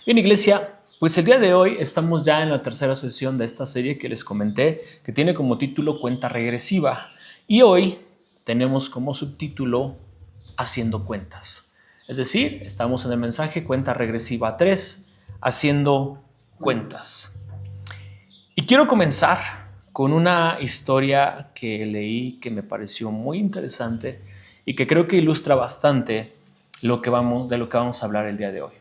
Bien, iglesia, pues el día de hoy estamos ya en la tercera sesión de esta serie que les comenté, que tiene como título Cuenta Regresiva. Y hoy tenemos como subtítulo Haciendo Cuentas. Es decir, estamos en el mensaje Cuenta Regresiva 3, Haciendo Cuentas. Y quiero comenzar con una historia que leí que me pareció muy interesante y que creo que ilustra bastante de lo que vamos a hablar el día de hoy.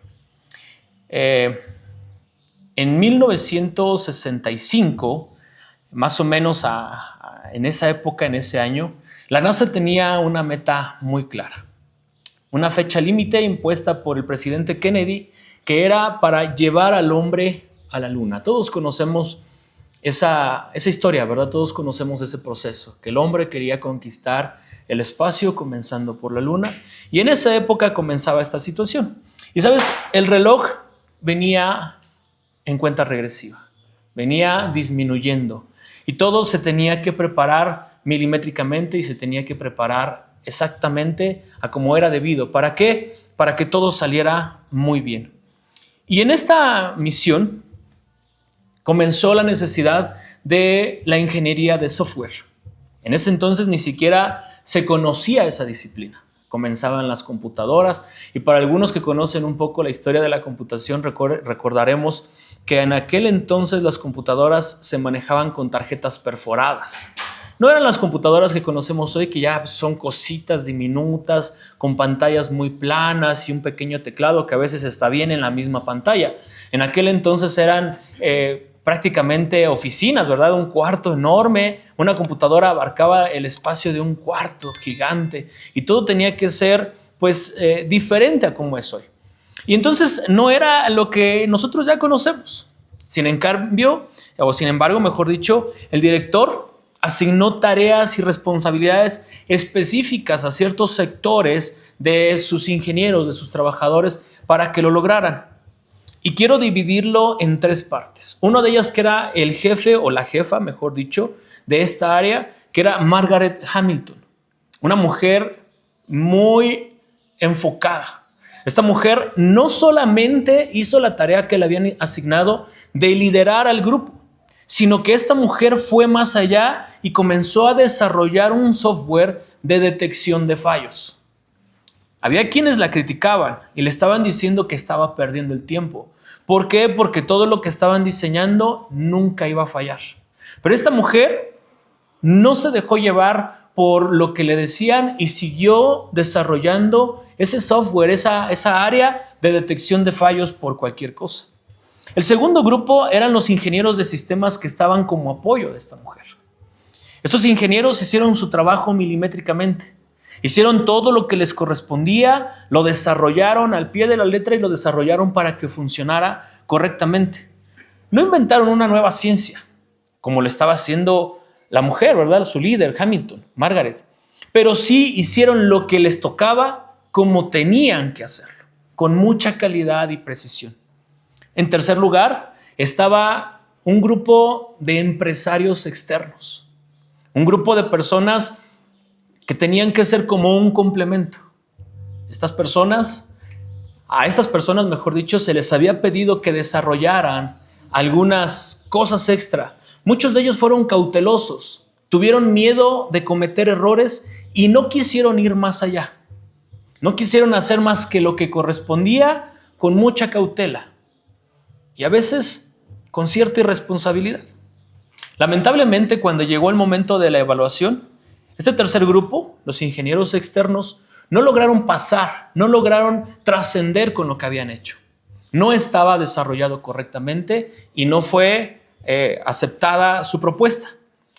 En 1965, más o menos en esa época, en ese año, la NASA tenía una meta muy clara. Una fecha límite impuesta por el presidente Kennedy, que era para llevar al hombre a la luna. Todos conocemos esa historia, ¿verdad? Todos conocemos ese proceso, que el hombre quería conquistar el espacio comenzando por la luna. Y en esa época comenzaba esta situación. Y sabes, el reloj venía en cuenta regresiva, venía disminuyendo y todo se tenía que preparar milimétricamente y se tenía que preparar exactamente a como era debido. ¿Para qué? Para que todo saliera muy bien. Y en esta misión comenzó la necesidad de la ingeniería de software. En ese entonces ni siquiera se conocía esa disciplina. Comenzaban las computadoras y para algunos que conocen un poco la historia de la computación recordaremos que en aquel entonces las computadoras se manejaban con tarjetas perforadas. No eran las computadoras que conocemos hoy, que ya son cositas diminutas, con pantallas muy planas y un pequeño teclado que a veces está bien en la misma pantalla. En aquel entonces eran prácticamente oficinas, ¿verdad? Un cuarto enorme, una computadora abarcaba el espacio de un cuarto gigante y todo tenía que ser pues diferente a como es hoy. Y entonces no era lo que nosotros ya conocemos. Sin embargo, mejor dicho, el director asignó tareas y responsabilidades específicas a ciertos sectores de sus ingenieros, de sus trabajadores, para que lo lograran. Y quiero dividirlo en tres partes. Una de ellas que era el jefe o la jefa, mejor dicho, de esta área, que era Margaret Hamilton, una mujer muy enfocada. Esta mujer no solamente hizo la tarea que le habían asignado de liderar al grupo, sino que esta mujer fue más allá y comenzó a desarrollar un software de detección de fallos. Había quienes la criticaban y le estaban diciendo que estaba perdiendo el tiempo. ¿Por qué? Porque todo lo que estaban diseñando nunca iba a fallar. Pero esta mujer no se dejó llevar por lo que le decían y siguió desarrollando ese software, esa área de detección de fallos por cualquier cosa. El segundo grupo eran los ingenieros de sistemas que estaban como apoyo de esta mujer. Estos ingenieros hicieron su trabajo milimétricamente. Hicieron todo lo que les correspondía, lo desarrollaron al pie de la letra y lo desarrollaron para que funcionara correctamente. No inventaron una nueva ciencia, como lo estaba haciendo la mujer, ¿verdad? Su líder, Hamilton, Margaret. Pero sí hicieron lo que les tocaba como tenían que hacerlo, con mucha calidad y precisión. En tercer lugar, estaba un grupo de empresarios externos, un grupo de personas que tenían que ser como un complemento. A estas personas, mejor dicho, se les había pedido que desarrollaran algunas cosas extra. Muchos de ellos fueron cautelosos, tuvieron miedo de cometer errores y no quisieron ir más allá. No quisieron hacer más que lo que correspondía con mucha cautela y a veces con cierta irresponsabilidad. Lamentablemente, cuando llegó el momento de la evaluación, este tercer grupo, los ingenieros externos, no lograron pasar, no lograron trascender con lo que habían hecho. No estaba desarrollado correctamente y no fue aceptada su propuesta.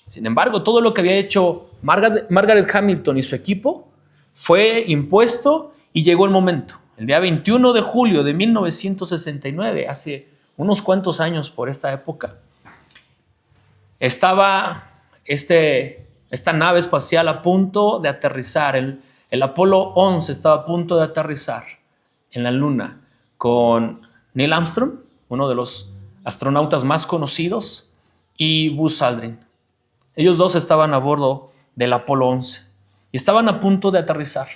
Sin embargo, todo lo que había hecho Margaret Hamilton y su equipo fue impuesto y llegó el momento. El día 21 de julio de 1969, hace unos cuantos años por esta época, estaba esta nave espacial a punto de aterrizar. El Apolo 11 estaba a punto de aterrizar en la Luna con Neil Armstrong, uno de los astronautas más conocidos, y Buzz Aldrin. Ellos dos estaban a bordo del Apolo 11 y estaban a punto de aterrizar.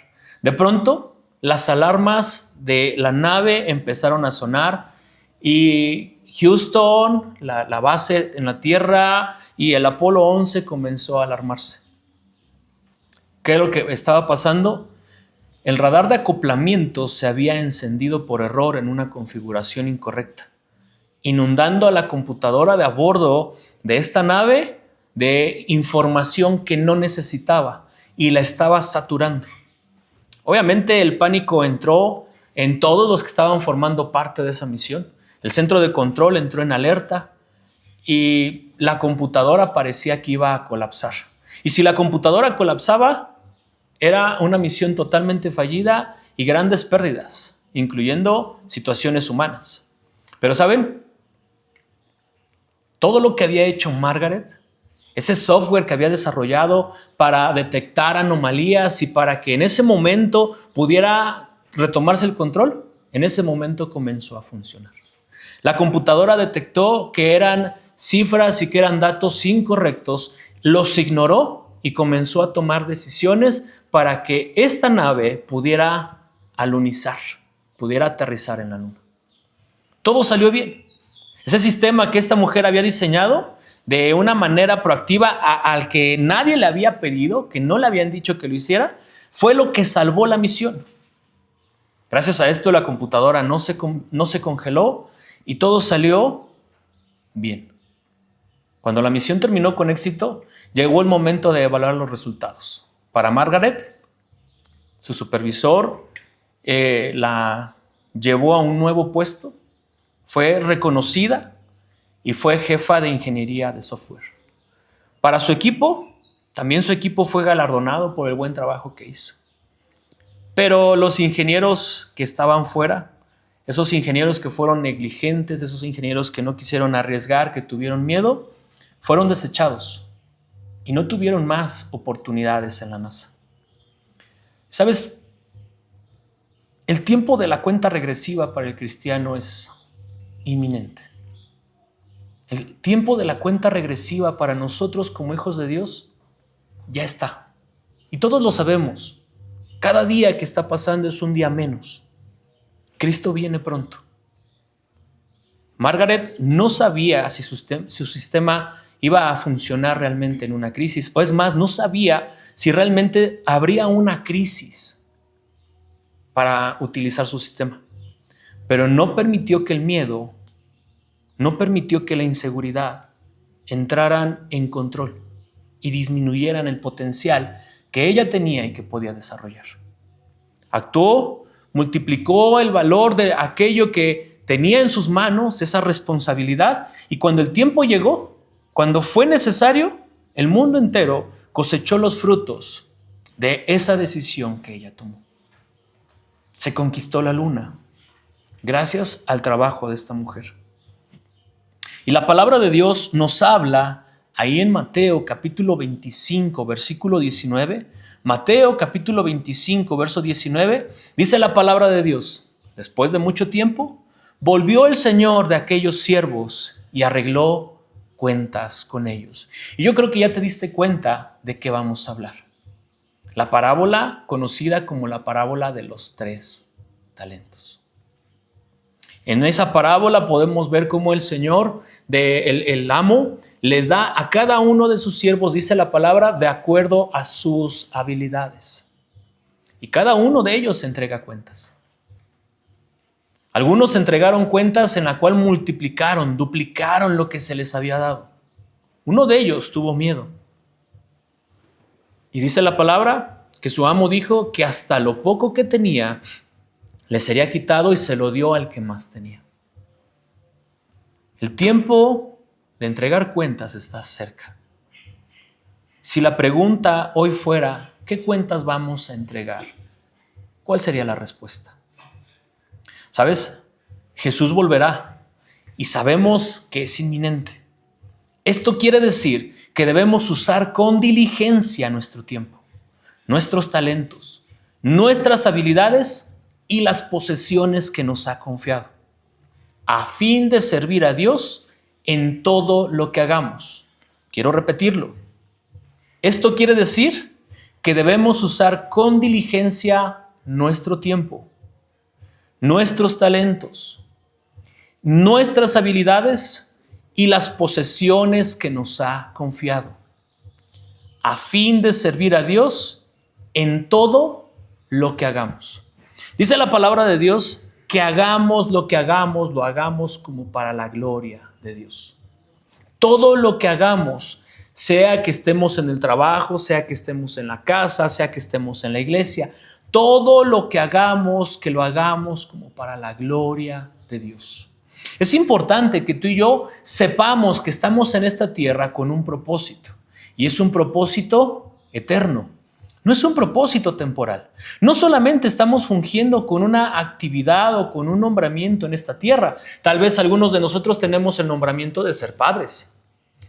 De pronto, las alarmas de la nave empezaron a sonar Y Houston, la base en la Tierra y el Apolo 11 comenzó a alarmarse. ¿Qué es lo que estaba pasando? El radar de acoplamiento se había encendido por error en una configuración incorrecta, inundando a la computadora de a bordo de esta nave de información que no necesitaba y la estaba saturando. Obviamente el pánico entró en todos los que estaban formando parte de esa misión. El centro de control entró en alerta y la computadora parecía que iba a colapsar. Y si la computadora colapsaba, era una misión totalmente fallida y grandes pérdidas, incluyendo situaciones humanas. Pero ¿saben? Todo lo que había hecho Margaret, ese software que había desarrollado para detectar anomalías y para que en ese momento pudiera retomarse el control, en ese momento comenzó a funcionar. La computadora detectó que eran cifras y que eran datos incorrectos, los ignoró y comenzó a tomar decisiones para que esta nave pudiera alunizar, pudiera aterrizar en la luna. Todo salió bien. Ese sistema que esta mujer había diseñado de una manera proactiva al que nadie le había pedido, que no le habían dicho que lo hiciera, fue lo que salvó la misión. Gracias a esto la computadora no se congeló y todo salió bien. Cuando la misión terminó con éxito, llegó el momento de evaluar los resultados. Para Margaret, su supervisor la llevó a un nuevo puesto, fue reconocida y fue jefa de ingeniería de software. Para su equipo, también su equipo fue galardonado por el buen trabajo que hizo. Pero los ingenieros que estaban fuera, esos ingenieros que fueron negligentes, esos ingenieros que no quisieron arriesgar, que tuvieron miedo, fueron desechados y no tuvieron más oportunidades en la NASA. ¿Sabes? El tiempo de la cuenta regresiva para el cristiano es inminente. El tiempo de la cuenta regresiva para nosotros como hijos de Dios ya está. Y todos lo sabemos. Cada día que está pasando es un día menos. Cristo viene pronto. Margaret no sabía si su sistema iba a funcionar realmente en una crisis, o es más, no sabía si realmente habría una crisis para utilizar su sistema. Pero no permitió que el miedo, no permitió que la inseguridad entraran en control y disminuyeran el potencial que ella tenía y que podía desarrollar. Actuó, multiplicó el valor de aquello que tenía en sus manos, esa responsabilidad, y cuando el tiempo llegó, cuando fue necesario, el mundo entero cosechó los frutos de esa decisión que ella tomó. Se conquistó la luna gracias al trabajo de esta mujer. Y la palabra de Dios nos habla ahí en Mateo capítulo 25, versículo 19. Mateo capítulo 25, verso 19, dice la palabra de Dios: después de mucho tiempo, volvió el Señor de aquellos siervos y arregló cuentas con ellos. Y yo creo que ya te diste cuenta de qué vamos a hablar. La parábola conocida como la parábola de los 3 talentos. En esa parábola podemos ver cómo el Señor, el amo, les da a cada uno de sus siervos, dice la palabra, de acuerdo a sus habilidades. Y cada uno de ellos entrega cuentas. Algunos entregaron cuentas en la cual multiplicaron, duplicaron lo que se les había dado. Uno de ellos tuvo miedo. Y dice la palabra que su amo dijo que hasta lo poco que tenía le sería quitado y se lo dio al que más tenía. El tiempo de entregar cuentas está cerca. Si la pregunta hoy fuera, ¿qué cuentas vamos a entregar?, ¿cuál sería la respuesta? ¿Sabes? Jesús volverá y sabemos que es inminente. Esto quiere decir que debemos usar con diligencia nuestro tiempo, nuestros talentos, nuestras habilidades y las posesiones que nos ha confiado, a fin de servir a Dios en todo lo que hagamos. Quiero repetirlo. Esto quiere decir que debemos usar con diligencia nuestro tiempo, nuestros talentos nuestras habilidades y las posesiones que nos ha confiado, a fin de servir a Dios en todo lo que hagamos. Dice la palabra de Dios que hagamos lo que hagamos, lo hagamos como para la gloria de Dios. Todo lo que hagamos, sea que estemos en el trabajo, sea que estemos en la casa, sea que estemos en la iglesia, todo lo que hagamos, que lo hagamos como para la gloria de Dios. Es importante que tú y yo sepamos que estamos en esta tierra con un propósito, y es un propósito eterno. No es un propósito temporal. No solamente estamos fungiendo con una actividad o con un nombramiento en esta tierra. Tal vez algunos de nosotros tenemos el nombramiento de ser padres.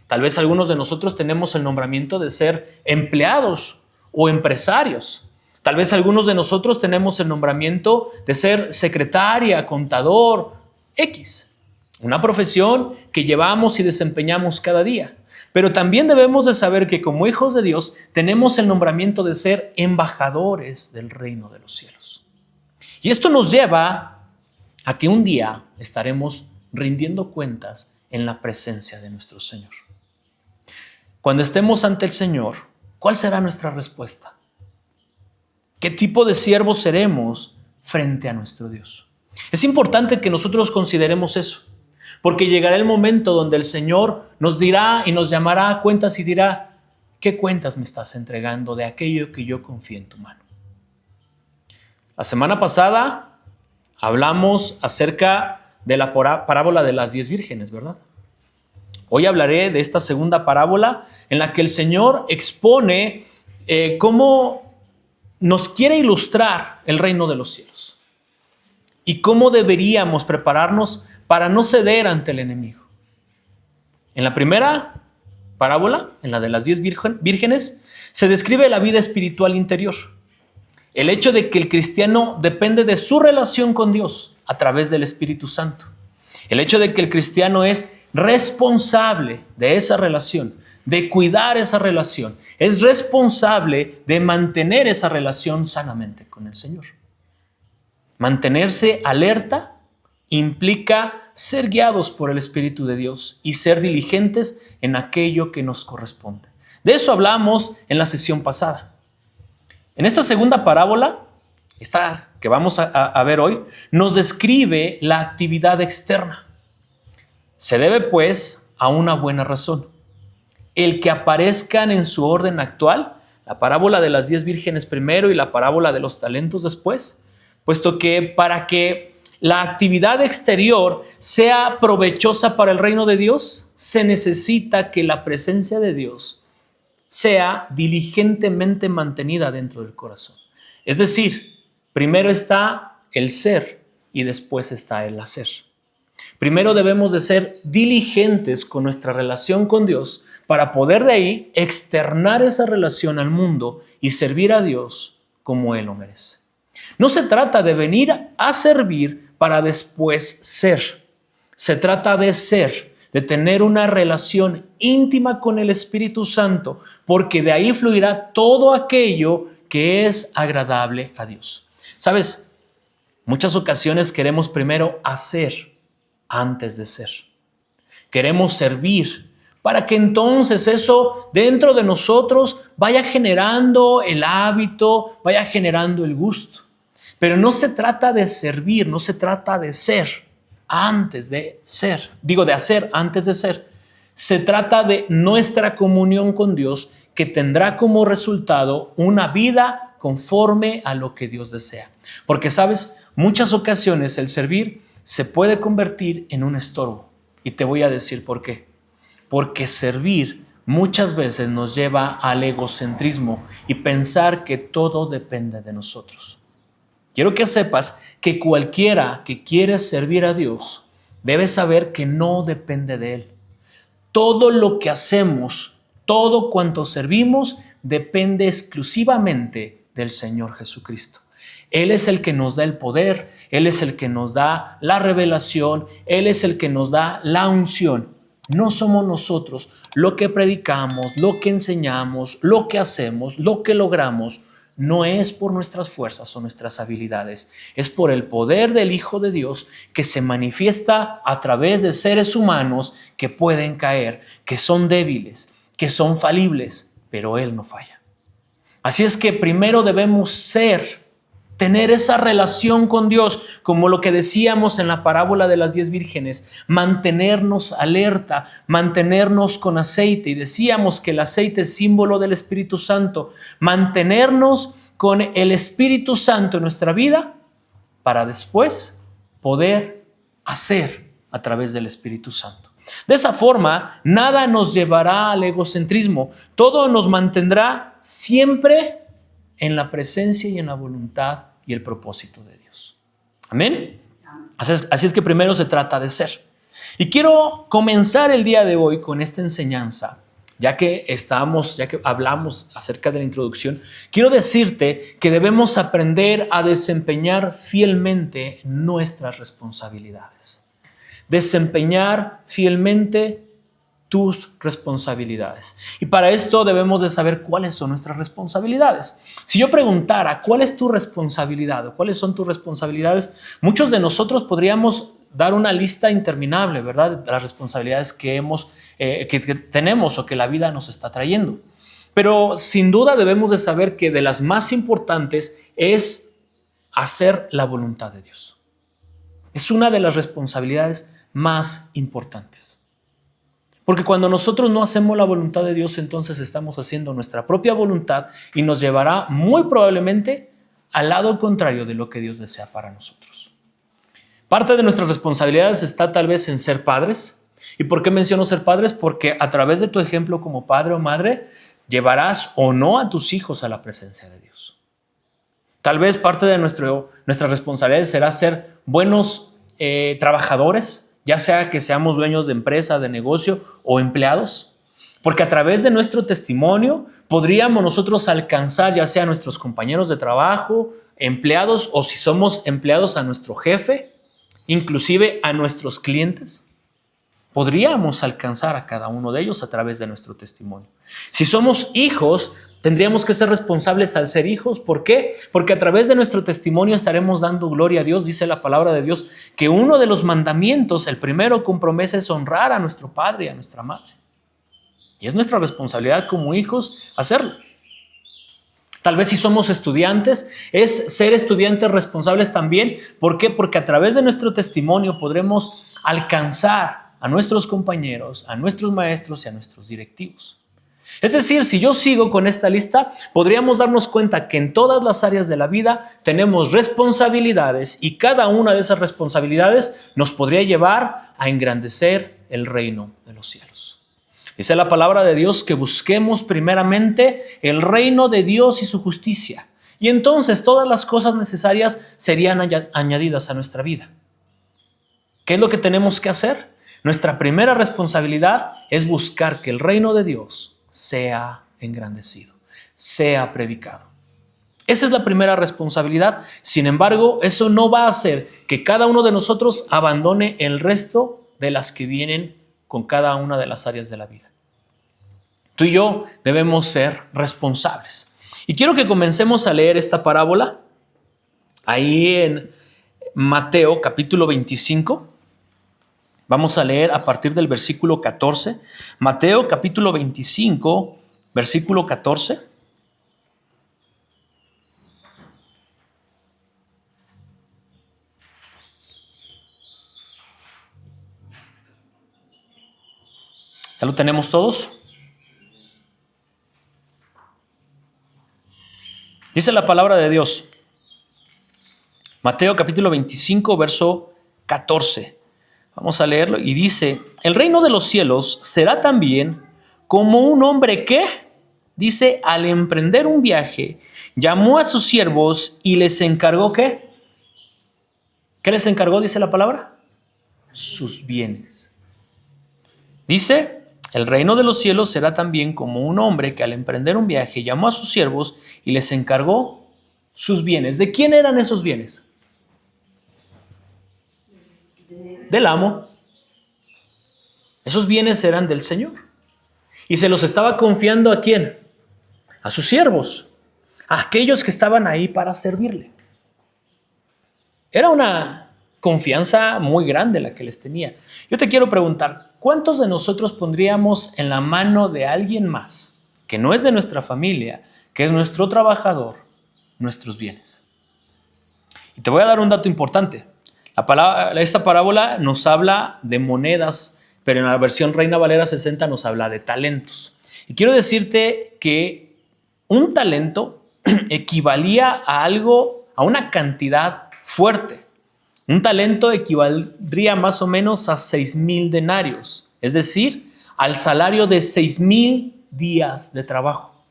Tal vez algunos de nosotros tenemos el nombramiento de ser empleados o empresarios. Tal vez algunos de nosotros tenemos el nombramiento de ser secretaria, contador, X. Una profesión que llevamos y desempeñamos cada día. Pero también debemos de saber que como hijos de Dios tenemos el nombramiento de ser embajadores del reino de los cielos. Y esto nos lleva a que un día estaremos rindiendo cuentas en la presencia de nuestro Señor. Cuando estemos ante el Señor, ¿cuál será nuestra respuesta? ¿Qué tipo de siervos seremos frente a nuestro Dios? Es importante que nosotros consideremos eso. Porque llegará el momento donde el Señor nos dirá y nos llamará a cuentas y dirá, ¿qué cuentas me estás entregando de aquello que yo confié en tu mano? La semana pasada hablamos acerca de la parábola de las 10 vírgenes, ¿verdad? Hoy hablaré de esta segunda parábola en la que el Señor expone cómo nos quiere ilustrar el reino de los cielos y cómo deberíamos prepararnos para no ceder ante el enemigo. En la primera parábola, en la de las 10 vírgenes, se describe la vida espiritual interior. El hecho de que el cristiano depende de su relación con Dios a través del Espíritu Santo. El hecho de que el cristiano es responsable de esa relación, de cuidar esa relación. Es responsable de mantener esa relación sanamente con el Señor. Mantenerse alerta implica ser guiados por el Espíritu de Dios y ser diligentes en aquello que nos corresponde. De eso hablamos en la sesión pasada. En esta segunda parábola, esta que vamos a ver hoy, nos describe la actividad externa. Se debe, pues, a una buena razón. El que aparezcan en su orden actual, la parábola de las 10 vírgenes primero y la parábola de los talentos después, puesto que para que la actividad exterior sea provechosa para el reino de Dios, se necesita que la presencia de Dios sea diligentemente mantenida dentro del corazón. Es decir, primero está el ser y después está el hacer. Primero debemos de ser diligentes con nuestra relación con Dios para poder de ahí externar esa relación al mundo y servir a Dios como Él lo merece. No se trata de venir a servir para después ser. Se trata de ser, de tener una relación íntima con el Espíritu Santo, porque de ahí fluirá todo aquello que es agradable a Dios. ¿Sabes? Muchas ocasiones queremos primero hacer antes de ser. Queremos servir para que entonces eso dentro de nosotros vaya generando el hábito, vaya generando el gusto. Pero no se trata de servir, no se trata de ser antes de ser. Digo, de hacer antes de ser. Se trata de nuestra comunión con Dios que tendrá como resultado una vida conforme a lo que Dios desea. Porque, ¿sabes? Muchas ocasiones el servir se puede convertir en un estorbo. Y te voy a decir por qué. Porque servir muchas veces nos lleva al egocentrismo y pensar que todo depende de nosotros. Quiero que sepas que cualquiera que quiere servir a Dios debe saber que no depende de Él. Todo lo que hacemos, todo cuanto servimos, depende exclusivamente del Señor Jesucristo. Él es el que nos da el poder, Él es el que nos da la revelación, Él es el que nos da la unción. No somos nosotros lo que predicamos, lo que enseñamos, lo que hacemos, lo que logramos. no es por nuestras fuerzas o nuestras habilidades, es por el poder del Hijo de Dios que se manifiesta a través de seres humanos que pueden caer, que son débiles, que son falibles, pero Él no falla. Así es que primero debemos tener esa relación con Dios, como lo que decíamos en la parábola de las 10 vírgenes, mantenernos alerta, mantenernos con aceite. Y decíamos que el aceite es símbolo del Espíritu Santo, mantenernos con el Espíritu Santo en nuestra vida para después poder hacer a través del Espíritu Santo. De esa forma, nada nos llevará al egocentrismo, todo nos mantendrá siempre en la presencia y en la voluntad y el propósito de Dios. Amén. Así es que primero se trata de ser. Y quiero comenzar el día de hoy con esta enseñanza, ya que hablamos acerca de la introducción. Quiero decirte que debemos aprender a desempeñar fielmente nuestras responsabilidades. Desempeñar fielmente tus responsabilidades. Y para esto debemos de saber cuáles son nuestras responsabilidades. Si yo preguntara ¿cuál es tu responsabilidad o cuáles son tus responsabilidades? Muchos de nosotros podríamos dar una lista interminable, ¿verdad? De las responsabilidades que tenemos o que la vida nos está trayendo. Pero sin duda debemos de saber que de las más importantes es hacer la voluntad de Dios. Es una de las responsabilidades más importantes. Porque cuando nosotros no hacemos la voluntad de Dios, entonces estamos haciendo nuestra propia voluntad y nos llevará muy probablemente al lado contrario de lo que Dios desea para nosotros. Parte de nuestras responsabilidades está tal vez en ser padres. ¿Y por qué menciono ser padres? Porque a través de tu ejemplo como padre o madre, llevarás o no a tus hijos a la presencia de Dios. Tal vez parte de nuestras responsabilidades será ser buenos trabajadores, ya sea que seamos dueños de empresa, de negocio o empleados, porque a través de nuestro testimonio podríamos nosotros alcanzar ya sea a nuestros compañeros de trabajo, empleados o si somos empleados a nuestro jefe, inclusive a nuestros clientes. Podríamos alcanzar a cada uno de ellos a través de nuestro testimonio. Si somos hijos, tendríamos que ser responsables al ser hijos. ¿Por qué? Porque a través de nuestro testimonio estaremos dando gloria a Dios. Dice la palabra de Dios que uno de los mandamientos, el primero con promesa, es honrar a nuestro padre y a nuestra madre. Y es nuestra responsabilidad como hijos hacerlo. Tal vez si somos estudiantes, es ser estudiantes responsables también. ¿Por qué? Porque a través de nuestro testimonio podremos alcanzar a nuestros compañeros, a nuestros maestros y a nuestros directivos. Es decir, si yo sigo con esta lista, podríamos darnos cuenta que en todas las áreas de la vida tenemos responsabilidades y cada una de esas responsabilidades nos podría llevar a engrandecer el reino de los cielos. Dice la palabra de Dios que busquemos primeramente el reino de Dios y su justicia, y entonces todas las cosas necesarias serían añadidas a nuestra vida. ¿Qué es lo que tenemos que hacer? Nuestra primera responsabilidad es buscar que el reino de Dios sea engrandecido, sea predicado. Esa es la primera responsabilidad. Sin embargo, eso no va a hacer que cada uno de nosotros abandone el resto de las que vienen con cada una de las áreas de la vida. Tú y yo debemos ser responsables. Y quiero que comencemos a leer esta parábola ahí en Mateo capítulo 25. Vamos a leer a partir del versículo 14. Mateo capítulo 25, versículo 14. ¿Ya lo tenemos todos? Dice la palabra de Dios. Mateo capítulo 25, verso 14. Vamos a leerlo y dice: el reino de los cielos será también como un hombre que, dice, al emprender un viaje, llamó a sus siervos y les encargó ¿qué? ¿Qué les encargó, dice la palabra? Sus bienes. Dice, el reino de los cielos será también como un hombre que al emprender un viaje llamó a sus siervos y les encargó sus bienes. ¿De quién eran esos bienes? Del amo. Esos bienes eran del Señor. Y se los estaba confiando ¿a quién? A sus siervos. a aquellos que estaban ahí para servirle. Era una confianza muy grande la que les tenía. Yo te quiero preguntar, ¿cuántos de nosotros pondríamos en la mano de alguien más, que no es de nuestra familia, que es nuestro trabajador, nuestros bienes? Y te voy a dar un dato importante. Esta parábola nos habla de monedas, pero en la versión Reina Valera 60 nos habla de talentos. Y quiero decirte que un talento equivalía a algo, a una cantidad fuerte. Un talento equivaldría más o menos a 6,000 denarios, es decir, al salario de 6,000 días de trabajo.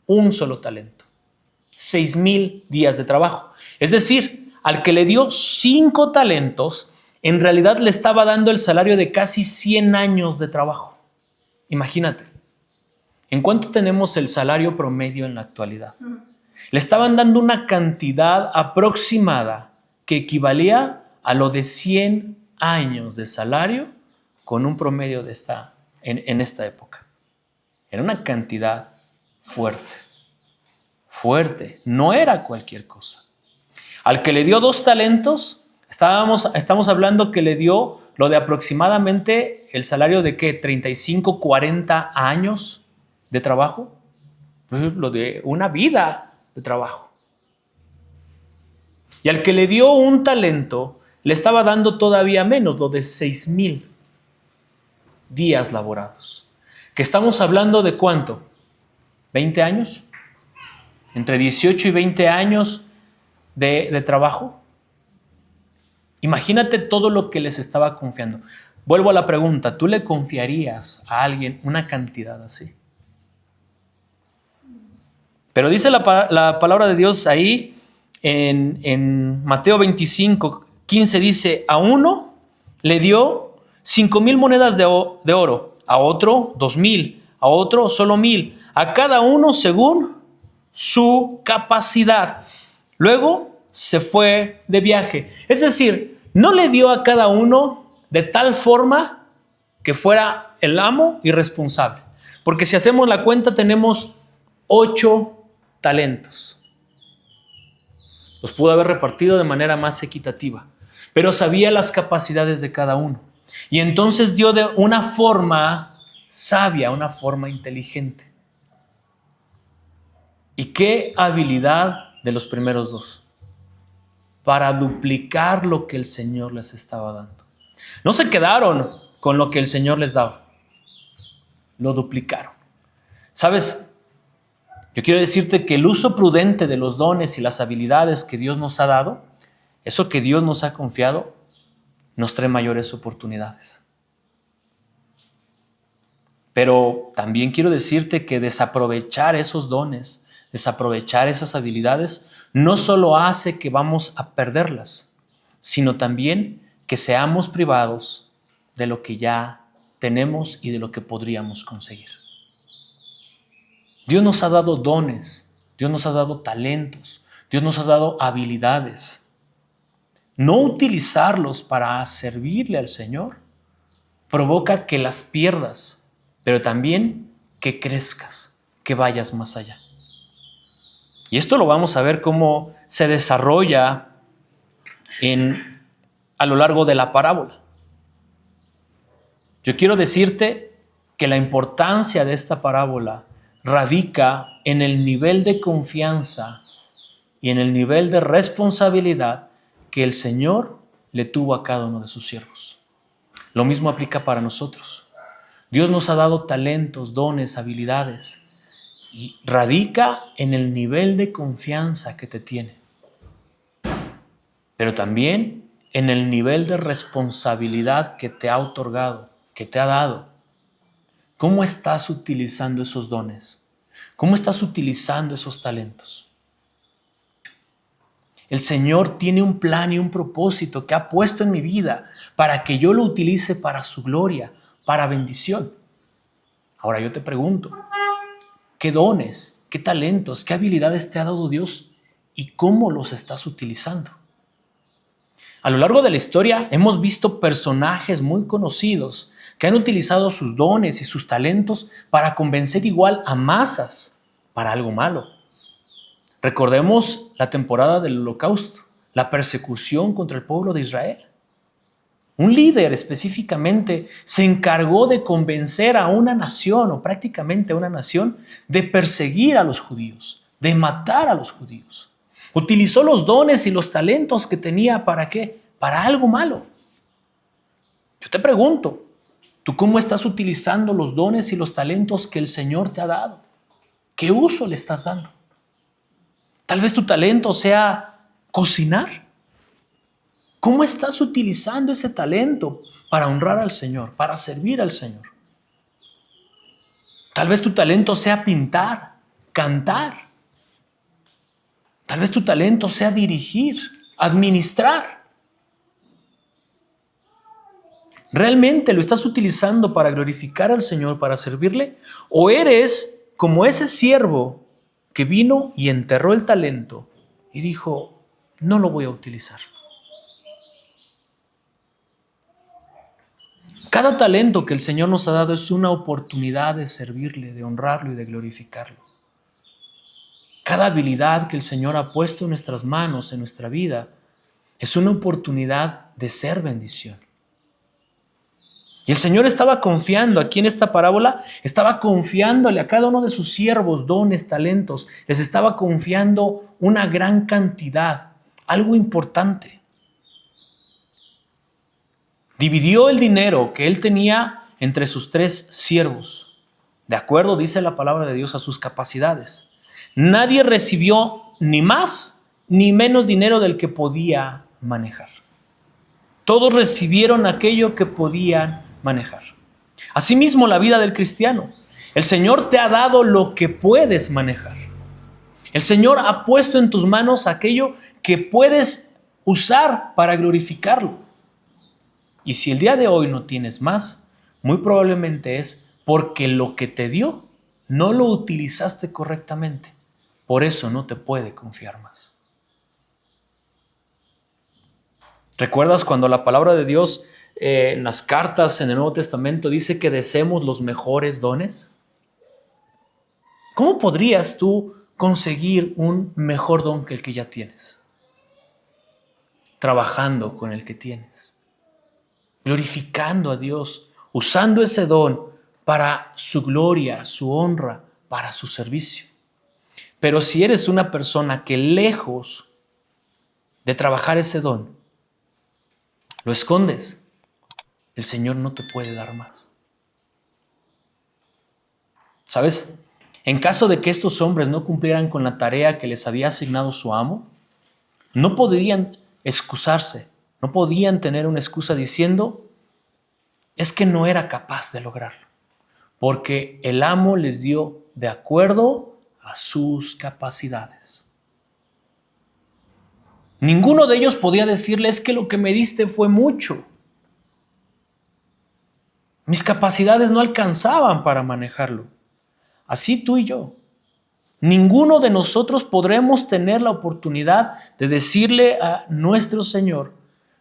Un solo talento. 6,000 días de trabajo. Es decir, al que le dio 5 talentos, en realidad le estaba dando el salario de casi 100 años de trabajo. Imagínate. ¿En cuánto tenemos el salario promedio en la actualidad? Le estaban dando una cantidad aproximada que equivalía a lo de 100 años de salario con un promedio en esta época. Era una cantidad fuerte. Fuerte. No era cualquier cosa. Al que le dio 2 talentos, estamos hablando que le dio lo de aproximadamente el salario de ¿qué? 35, 40 años de trabajo. Lo de una vida de trabajo. Y al que le dio 1 talento, le estaba dando todavía menos, lo de 6,000 días laborados. ¿Que estamos hablando de cuánto? ¿20 años? ¿Entre 18 y 20 años de trabajo? Imagínate todo lo que les estaba confiando. Vuelvo a la pregunta, ¿tú le confiarías a alguien una cantidad así? Pero dice la palabra de Dios ahí en Mateo 25, 15 dice, a uno le dio 5,000 monedas de oro, a otro 2,000, a otro solo 1,000, a cada uno según su capacidad. Luego se fue de viaje. Es decir, no le dio a cada uno de tal forma que fuera el amo y responsable. Porque si hacemos la cuenta tenemos 8 talentos. Los pudo haber repartido de manera más equitativa, pero sabía las capacidades de cada uno. Y entonces dio de una forma sabia, una forma inteligente. ¿Y qué habilidad de los primeros 2? Para duplicar lo que el Señor les estaba dando. No se quedaron con lo que el Señor les daba. Lo duplicaron. ¿Sabes? Yo quiero decirte que el uso prudente de los dones y las habilidades que Dios nos ha dado, eso que Dios nos ha confiado, nos trae mayores oportunidades. Pero también quiero decirte que desaprovechar esos dones, desaprovechar esas habilidades, no solo hace que vamos a perderlas, sino también que seamos privados de lo que ya tenemos y de lo que podríamos conseguir. Dios nos ha dado dones, Dios nos ha dado talentos, Dios nos ha dado habilidades. No utilizarlos para servirle al Señor provoca que las pierdas, pero también que crezcas, que vayas más allá. Y esto lo vamos a ver cómo se desarrolla a lo largo de la parábola. Yo quiero decirte que la importancia de esta parábola radica en el nivel de confianza y en el nivel de responsabilidad que el Señor le tuvo a cada uno de sus siervos. Lo mismo aplica para nosotros. Dios nos ha dado talentos, dones, habilidades y radica en el nivel de confianza que te tiene, pero también en el nivel de responsabilidad que te ha otorgado, que te ha dado. ¿Cómo estás utilizando esos dones? ¿Cómo estás utilizando esos talentos? El Señor tiene un plan y un propósito que ha puesto en mi vida para que yo lo utilice para su gloria, para bendición. Ahora yo te pregunto, ¿qué dones, qué talentos, qué habilidades te ha dado Dios y cómo los estás utilizando? A lo largo de la historia hemos visto personajes muy conocidos que han utilizado sus dones y sus talentos para convencer igual a masas para algo malo. Recordemos la temporada del Holocausto, la persecución contra el pueblo de Israel. Un líder específicamente se encargó de convencer a una nación, o prácticamente a una nación, de perseguir a los judíos, de matar a los judíos. Utilizó los dones y los talentos que tenía, ¿para qué? Para algo malo. Yo te pregunto, ¿tú cómo estás utilizando los dones y los talentos que el Señor te ha dado? ¿Qué uso le estás dando? Tal vez tu talento sea cocinar. ¿Cómo estás utilizando ese talento para honrar al Señor, para servir al Señor? Tal vez tu talento sea pintar, cantar. Tal vez tu talento sea dirigir, administrar. ¿Realmente lo estás utilizando para glorificar al Señor, para servirle? ¿O eres como ese siervo que vino y enterró el talento y dijo, no lo voy a utilizar? Cada talento que el Señor nos ha dado es una oportunidad de servirle, de honrarlo y de glorificarlo. Cada habilidad que el Señor ha puesto en nuestras manos, en nuestra vida, es una oportunidad de ser bendición. Y el Señor estaba confiando, aquí en esta parábola, estaba confiándole a cada uno de sus siervos dones, talentos. Les estaba confiando una gran cantidad, algo importante. Dividió el dinero que él tenía entre sus 3 siervos. De acuerdo, dice la palabra de Dios, a sus capacidades. Nadie recibió ni más ni menos dinero del que podía manejar. Todos recibieron aquello que podían manejar. Asimismo, la vida del cristiano. El Señor te ha dado lo que puedes manejar. El Señor ha puesto en tus manos aquello que puedes usar para glorificarlo. Y si el día de hoy no tienes más, muy probablemente es porque lo que te dio no lo utilizaste correctamente. Por eso no te puede confiar más. ¿Recuerdas cuando la palabra de Dios en las cartas en el Nuevo Testamento dice que deseemos los mejores dones? ¿Cómo podrías tú conseguir un mejor don que el que ya tienes? Trabajando con el que tienes, glorificando a Dios, usando ese don para su gloria, su honra, para su servicio. Pero si eres una persona que lejos de trabajar ese don, lo escondes, el Señor no te puede dar más. ¿Sabes? En caso de que estos hombres no cumplieran con la tarea que les había asignado su amo, no podrían excusarse, no podían tener una excusa diciendo, es que no era capaz de lograrlo, porque el amo les dio de acuerdo a sus capacidades. Ninguno de ellos podía decirle, es que lo que me diste fue mucho. Mis capacidades no alcanzaban para manejarlo. Así tú y yo. Ninguno de nosotros podremos tener la oportunidad de decirle a nuestro Señor,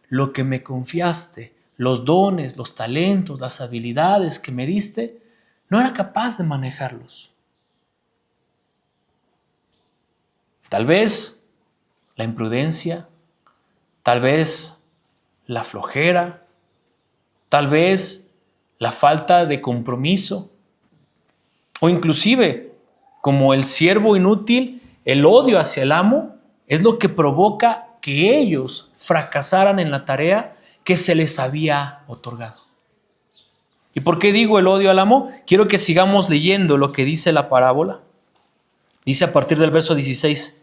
lo que me confiaste, los dones, los talentos, las habilidades que me diste, no era capaz de manejarlos. Tal vez la imprudencia, tal vez la flojera, tal vez la falta de compromiso, o inclusive, como el siervo inútil, el odio hacia el amo es lo que provoca que ellos fracasaran en la tarea que se les había otorgado. ¿Y por qué digo el odio al amo? Quiero que sigamos leyendo lo que dice la parábola. Dice a partir del verso 16,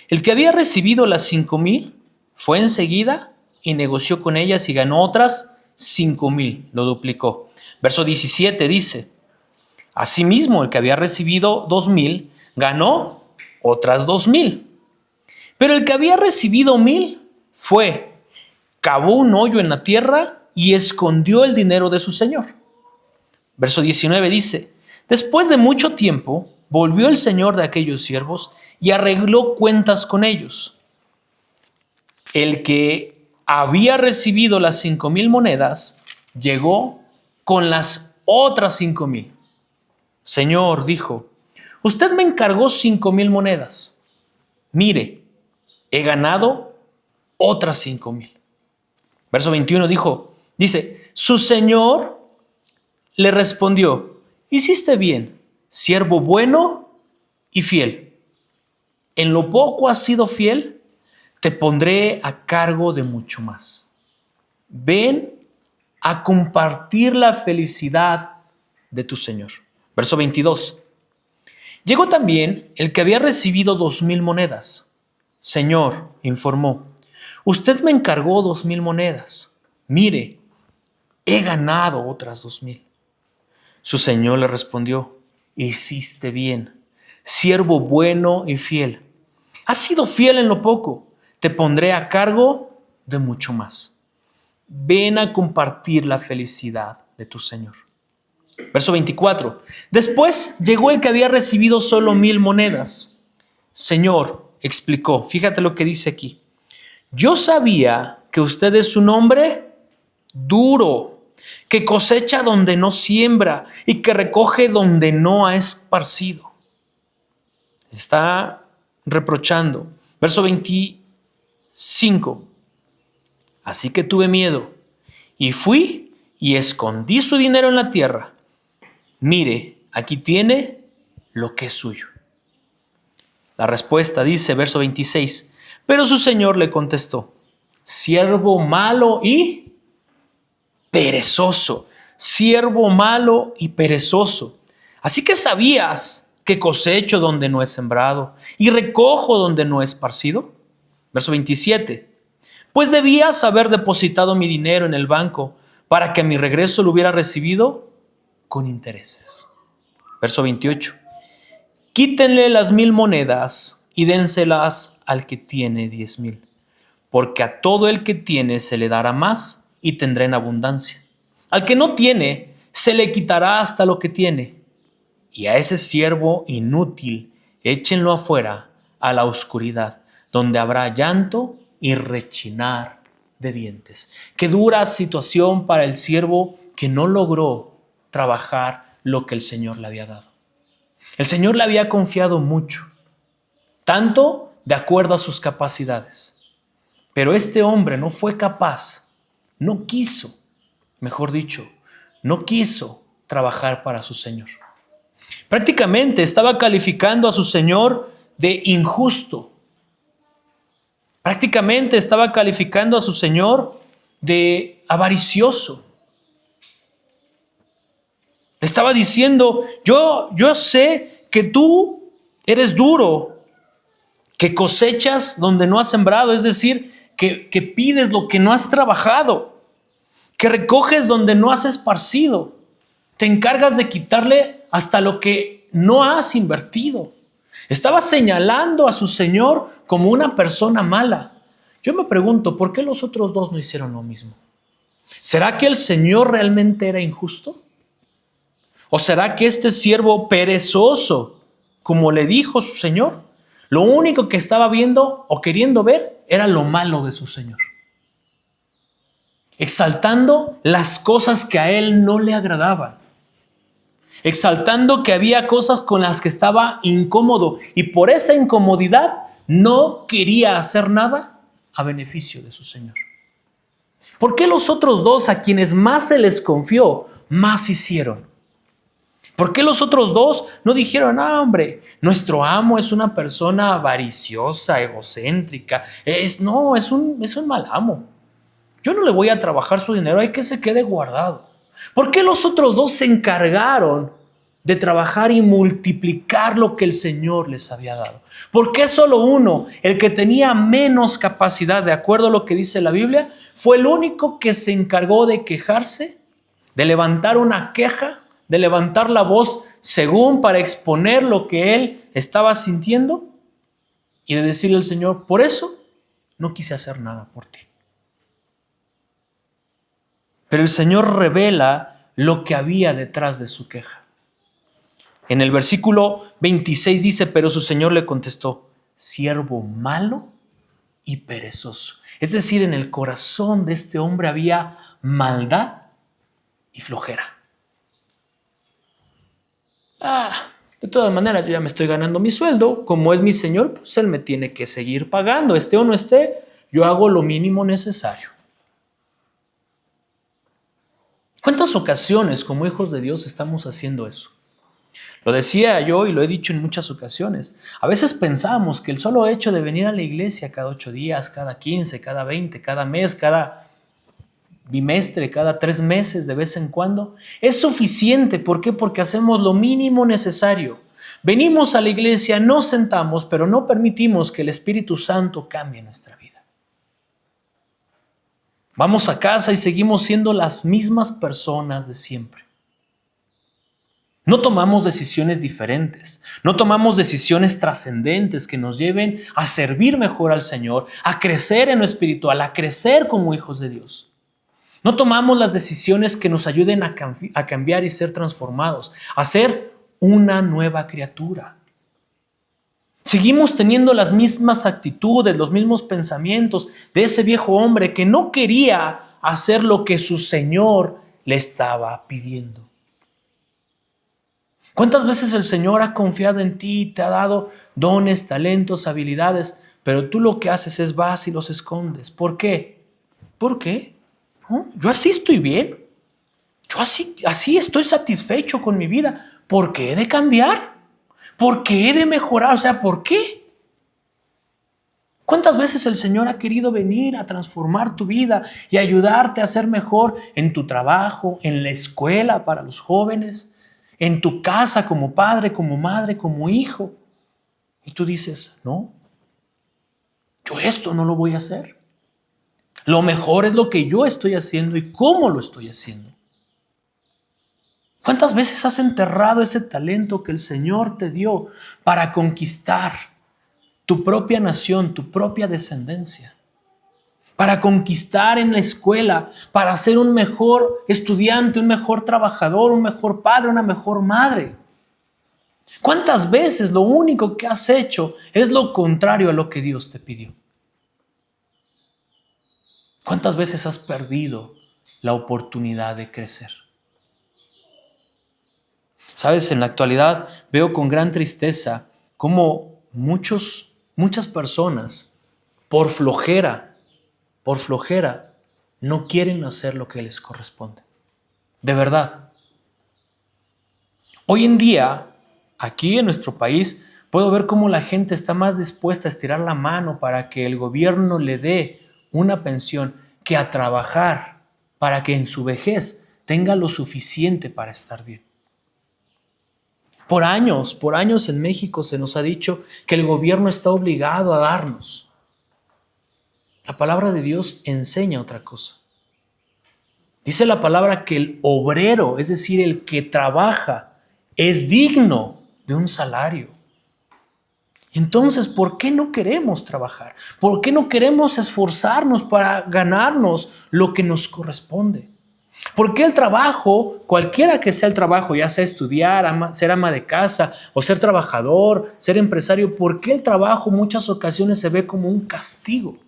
el que había recibido las 5,000 fue enseguida y negoció con ellas y ganó otras 5,000, lo duplicó. Verso 17 dice, asimismo el que había recibido 2,000 ganó otras 2,000. Pero el que había recibido 1,000 fue, cavó un hoyo en la tierra y escondió el dinero de su señor. Verso 19 dice, después de mucho tiempo volvió el señor de aquellos siervos y arregló cuentas con ellos. El que había recibido las 5,000 monedas llegó con las otras 5,000. Señor, dijo, usted me encargó 5,000 monedas. mire, he ganado otras 5,000. Verso 21 dice, su señor le respondió, hiciste bien, siervo bueno y fiel. En lo poco has sido fiel, te pondré a cargo de mucho más. Ven a compartir la felicidad de tu señor. Verso 22. Llegó también el que había recibido 2,000 monedas. Señor, informó, usted me encargó 2,000 monedas. Mire, he ganado otras 2,000. Su señor le respondió, hiciste bien, siervo bueno y fiel. Has sido fiel en lo poco, te pondré a cargo de mucho más. Ven a compartir la felicidad de tu señor. Verso 24. Después llegó el que había recibido solo 1,000 monedas. Señor, explicó, fíjate lo que dice aquí. Yo sabía que usted es un hombre duro, que cosecha donde no siembra y que recoge donde no ha esparcido. Está reprochando. Verso 25. Así que tuve miedo y fui y escondí su dinero en la tierra. Mire, aquí tiene lo que es suyo. La respuesta dice, verso 26, pero su señor le contestó, siervo malo y perezoso, siervo malo y perezoso. Así que sabías que cosecho donde no he sembrado y recojo donde no he esparcido. Verso 27, pues debías haber depositado mi dinero en el banco para que a mi regreso lo hubiera recibido con intereses. Verso 28. Quítenle las 1,000 monedas y dénselas al que tiene 10,000, porque a todo el que tiene se le dará más y tendrá en abundancia. Al que no tiene, se le quitará hasta lo que tiene. Y a ese siervo inútil, échenlo afuera a la oscuridad, donde habrá llanto y rechinar de dientes. Qué dura situación para el siervo que no logró trabajar lo que el Señor le había dado. El Señor le había confiado mucho, tanto de acuerdo a sus capacidades. Pero este hombre no fue capaz, no quiso, mejor dicho, no quiso trabajar para su Señor. Prácticamente estaba calificando a su Señor de injusto. Prácticamente estaba calificando a su Señor de avaricioso. Le estaba diciendo, yo sé que tú eres duro, que cosechas donde no has sembrado, es decir, que pides lo que no has trabajado, que recoges donde no has esparcido, te encargas de quitarle hasta lo que no has invertido. Estaba señalando a su Señor como una persona mala. Yo me pregunto, ¿por qué los otros dos no hicieron lo mismo? ¿Será que el Señor realmente era injusto? ¿O será que este siervo perezoso, como le dijo su Señor, lo único que estaba viendo o queriendo ver era lo malo de su Señor? Exaltando las cosas que a él no le agradaban. Exaltando que había cosas con las que estaba incómodo y por esa incomodidad no quería hacer nada a beneficio de su Señor. ¿Por qué los otros dos, a quienes más se les confió, más hicieron? ¿Por qué los otros dos no dijeron, hombre, nuestro amo es una persona avariciosa, egocéntrica? Es un mal amo. Yo no le voy a trabajar su dinero, hay que se quede guardado. ¿Por qué los otros dos se encargaron de trabajar y multiplicar lo que el Señor les había dado? ¿Por qué solo uno, el que tenía menos capacidad, de acuerdo a lo que dice la Biblia, fue el único que se encargó de quejarse, de levantar una queja, de levantar la voz según para exponer lo que él estaba sintiendo y de decirle al Señor, por eso no quise hacer nada por ti? Pero el Señor revela lo que había detrás de su queja. En el versículo 26 dice, pero su Señor le contestó, siervo malo y perezoso. Es decir, en el corazón de este hombre había maldad y flojera. De todas maneras, yo ya me estoy ganando mi sueldo. Como es mi Señor, pues Él me tiene que seguir pagando. Esté o no esté, yo hago lo mínimo necesario. ¿Cuántas ocasiones como hijos de Dios estamos haciendo eso? Lo decía yo y lo he dicho en muchas ocasiones. A veces pensamos que el solo hecho de venir a la iglesia cada 8 días, cada 15, cada 20, cada mes, cada bimestre, cada 3 meses, de vez en cuando, es suficiente. ¿Por qué? Porque hacemos lo mínimo necesario. Venimos a la iglesia, nos sentamos, pero no permitimos que el Espíritu Santo cambie nuestra vida. Vamos a casa y seguimos siendo las mismas personas de siempre. No tomamos decisiones diferentes, no tomamos decisiones trascendentes que nos lleven a servir mejor al Señor, a crecer en lo espiritual, a crecer como hijos de Dios. No tomamos las decisiones que nos ayuden a cambiar y ser transformados, a ser una nueva criatura. Seguimos teniendo las mismas actitudes, los mismos pensamientos de ese viejo hombre que no quería hacer lo que su Señor le estaba pidiendo. ¿Cuántas veces el Señor ha confiado en ti, te ha dado dones, talentos, habilidades, pero tú lo que haces es vas y los escondes? ¿Por qué? ¿Por qué? ¿No? Yo así estoy bien. Yo así estoy satisfecho con mi vida. ¿Por qué he de cambiar? ¿Por qué he de mejorar? O sea, ¿por qué? ¿Cuántas veces el Señor ha querido venir a transformar tu vida y ayudarte a ser mejor en tu trabajo, en la escuela para los jóvenes, en tu casa como padre, como madre, como hijo? Y tú dices, no, yo esto no lo voy a hacer. Lo mejor es lo que yo estoy haciendo y cómo lo estoy haciendo. ¿Cuántas veces has enterrado ese talento que el Señor te dio para conquistar tu propia nación, tu propia descendencia? Para conquistar en la escuela, para ser un mejor estudiante, un mejor trabajador, un mejor padre, una mejor madre. ¿Cuántas veces lo único que has hecho es lo contrario a lo que Dios te pidió? ¿Cuántas veces has perdido la oportunidad de crecer? Sabes, en la actualidad veo con gran tristeza cómo muchas personas por flojera, no quieren hacer lo que les corresponde. De verdad. Hoy en día, aquí en nuestro país, puedo ver cómo la gente está más dispuesta a estirar la mano para que el gobierno le dé una pensión que a trabajar para que en su vejez tenga lo suficiente para estar bien. Por años en México se nos ha dicho que el gobierno está obligado a darnos. La palabra de Dios enseña otra cosa. Dice la palabra que el obrero, es decir, el que trabaja, es digno de un salario. Entonces, ¿por qué no queremos trabajar? ¿Por qué no queremos esforzarnos para ganarnos lo que nos corresponde? ¿Por qué el trabajo, cualquiera que sea el trabajo, ya sea estudiar, ser ama de casa o ser trabajador, ser empresario, por qué el trabajo en muchas ocasiones se ve como un castigo?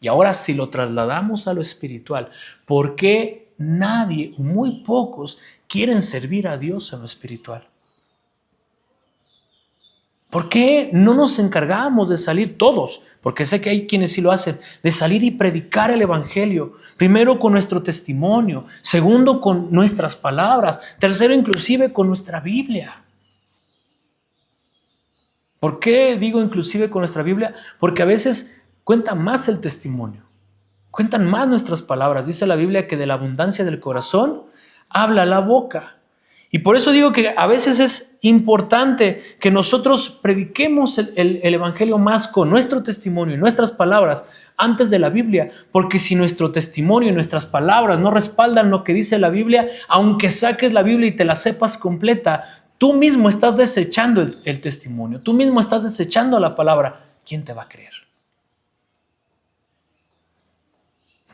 Y ahora si lo trasladamos a lo espiritual, ¿por qué nadie, muy pocos, quieren servir a Dios en lo espiritual? ¿Por qué no nos encargamos de salir todos? Porque sé que hay quienes sí lo hacen, de salir y predicar el evangelio. Primero con nuestro testimonio, segundo con nuestras palabras, tercero inclusive con nuestra Biblia. ¿Por qué digo inclusive con nuestra Biblia? Porque a veces cuenta más el testimonio, cuentan más nuestras palabras. Dice la Biblia que de la abundancia del corazón habla la boca. Y por eso digo que a veces es importante que nosotros prediquemos el evangelio más con nuestro testimonio y nuestras palabras antes de la Biblia, porque si nuestro testimonio y nuestras palabras no respaldan lo que dice la Biblia, aunque saques la Biblia y te la sepas completa, tú mismo estás desechando el testimonio, tú mismo estás desechando la palabra. ¿Quién te va a creer?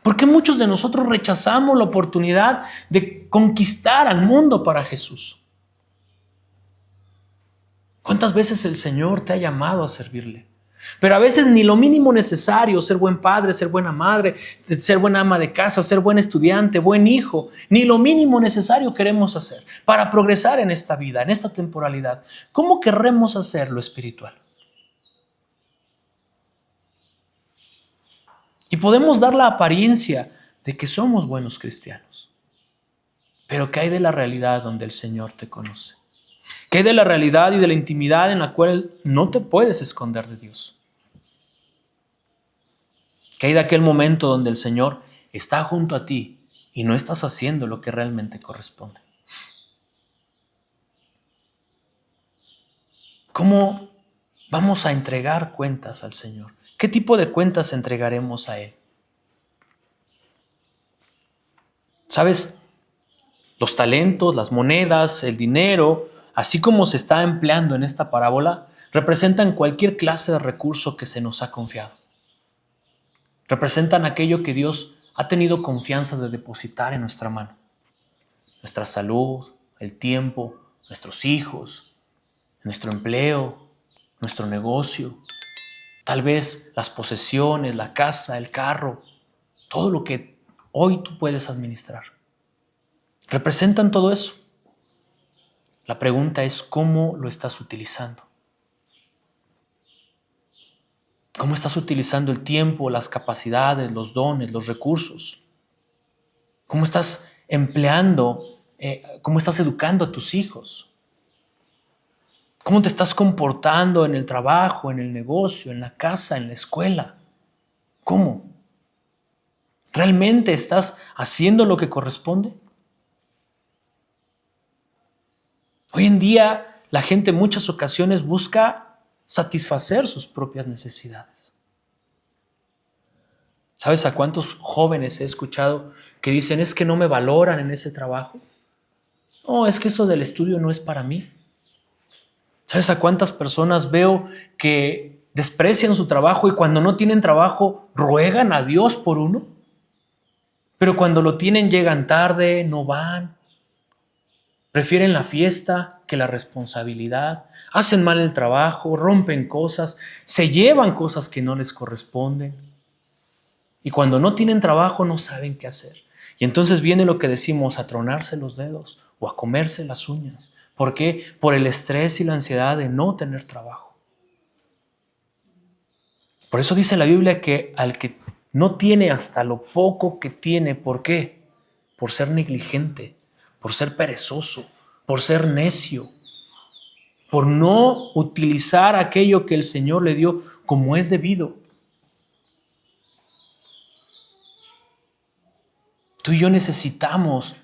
¿Por qué muchos de nosotros rechazamos la oportunidad de conquistar al mundo para Jesús? ¿Cuántas veces el Señor te ha llamado a servirle? Pero a veces ni lo mínimo necesario, ser buen padre, ser buena madre, ser buena ama de casa, ser buen estudiante, buen hijo, ni lo mínimo necesario queremos hacer para progresar en esta vida, en esta temporalidad. ¿Cómo querremos hacer lo espiritual? Y podemos dar la apariencia de que somos buenos cristianos. Pero ¿qué hay de la realidad donde el Señor te conoce? ¿Qué hay de la realidad y de la intimidad en la cual no te puedes esconder de Dios? ¿Qué hay de aquel momento donde el Señor está junto a ti y no estás haciendo lo que realmente corresponde? ¿Cómo vamos a entregar cuentas al Señor? ¿Qué tipo de cuentas entregaremos a Él? ¿Sabes? Los talentos, las monedas, el dinero, así como se está empleando en esta parábola, representan cualquier clase de recurso que se nos ha confiado. Representan aquello que Dios ha tenido confianza de depositar en nuestra mano. Nuestra salud, el tiempo, nuestros hijos, nuestro empleo, nuestro negocio, tal vez las posesiones, la casa, el carro, todo lo que hoy tú puedes administrar. Representan todo eso. La pregunta es ¿cómo lo estás utilizando? ¿Cómo estás utilizando el tiempo, las capacidades, los dones, los recursos? ¿Cómo estás empleando, cómo estás educando a tus hijos? ¿Cómo te estás comportando en el trabajo, en el negocio, en la casa, en la escuela? ¿Cómo? ¿Realmente estás haciendo lo que corresponde? Hoy en día la gente en muchas ocasiones busca satisfacer sus propias necesidades. ¿Sabes a cuántos jóvenes he escuchado que dicen es que no me valoran en ese trabajo? No, es que eso del estudio no es para mí. ¿Sabes a cuántas personas veo que desprecian su trabajo y cuando no tienen trabajo ruegan a Dios por uno? Pero cuando lo tienen llegan tarde, no van. Prefieren la fiesta que la responsabilidad, hacen mal el trabajo, rompen cosas, se llevan cosas que no les corresponden. Y cuando no tienen trabajo no saben qué hacer. Y entonces viene lo que decimos, a tronarse los dedos o a comerse las uñas. ¿Por qué? Por el estrés y la ansiedad de no tener trabajo. Por eso dice la Biblia que al que no tiene hasta lo poco que tiene, ¿por qué? Por ser negligente, por ser perezoso, por ser necio, por no utilizar aquello que el Señor le dio como es debido. Tú y yo necesitamos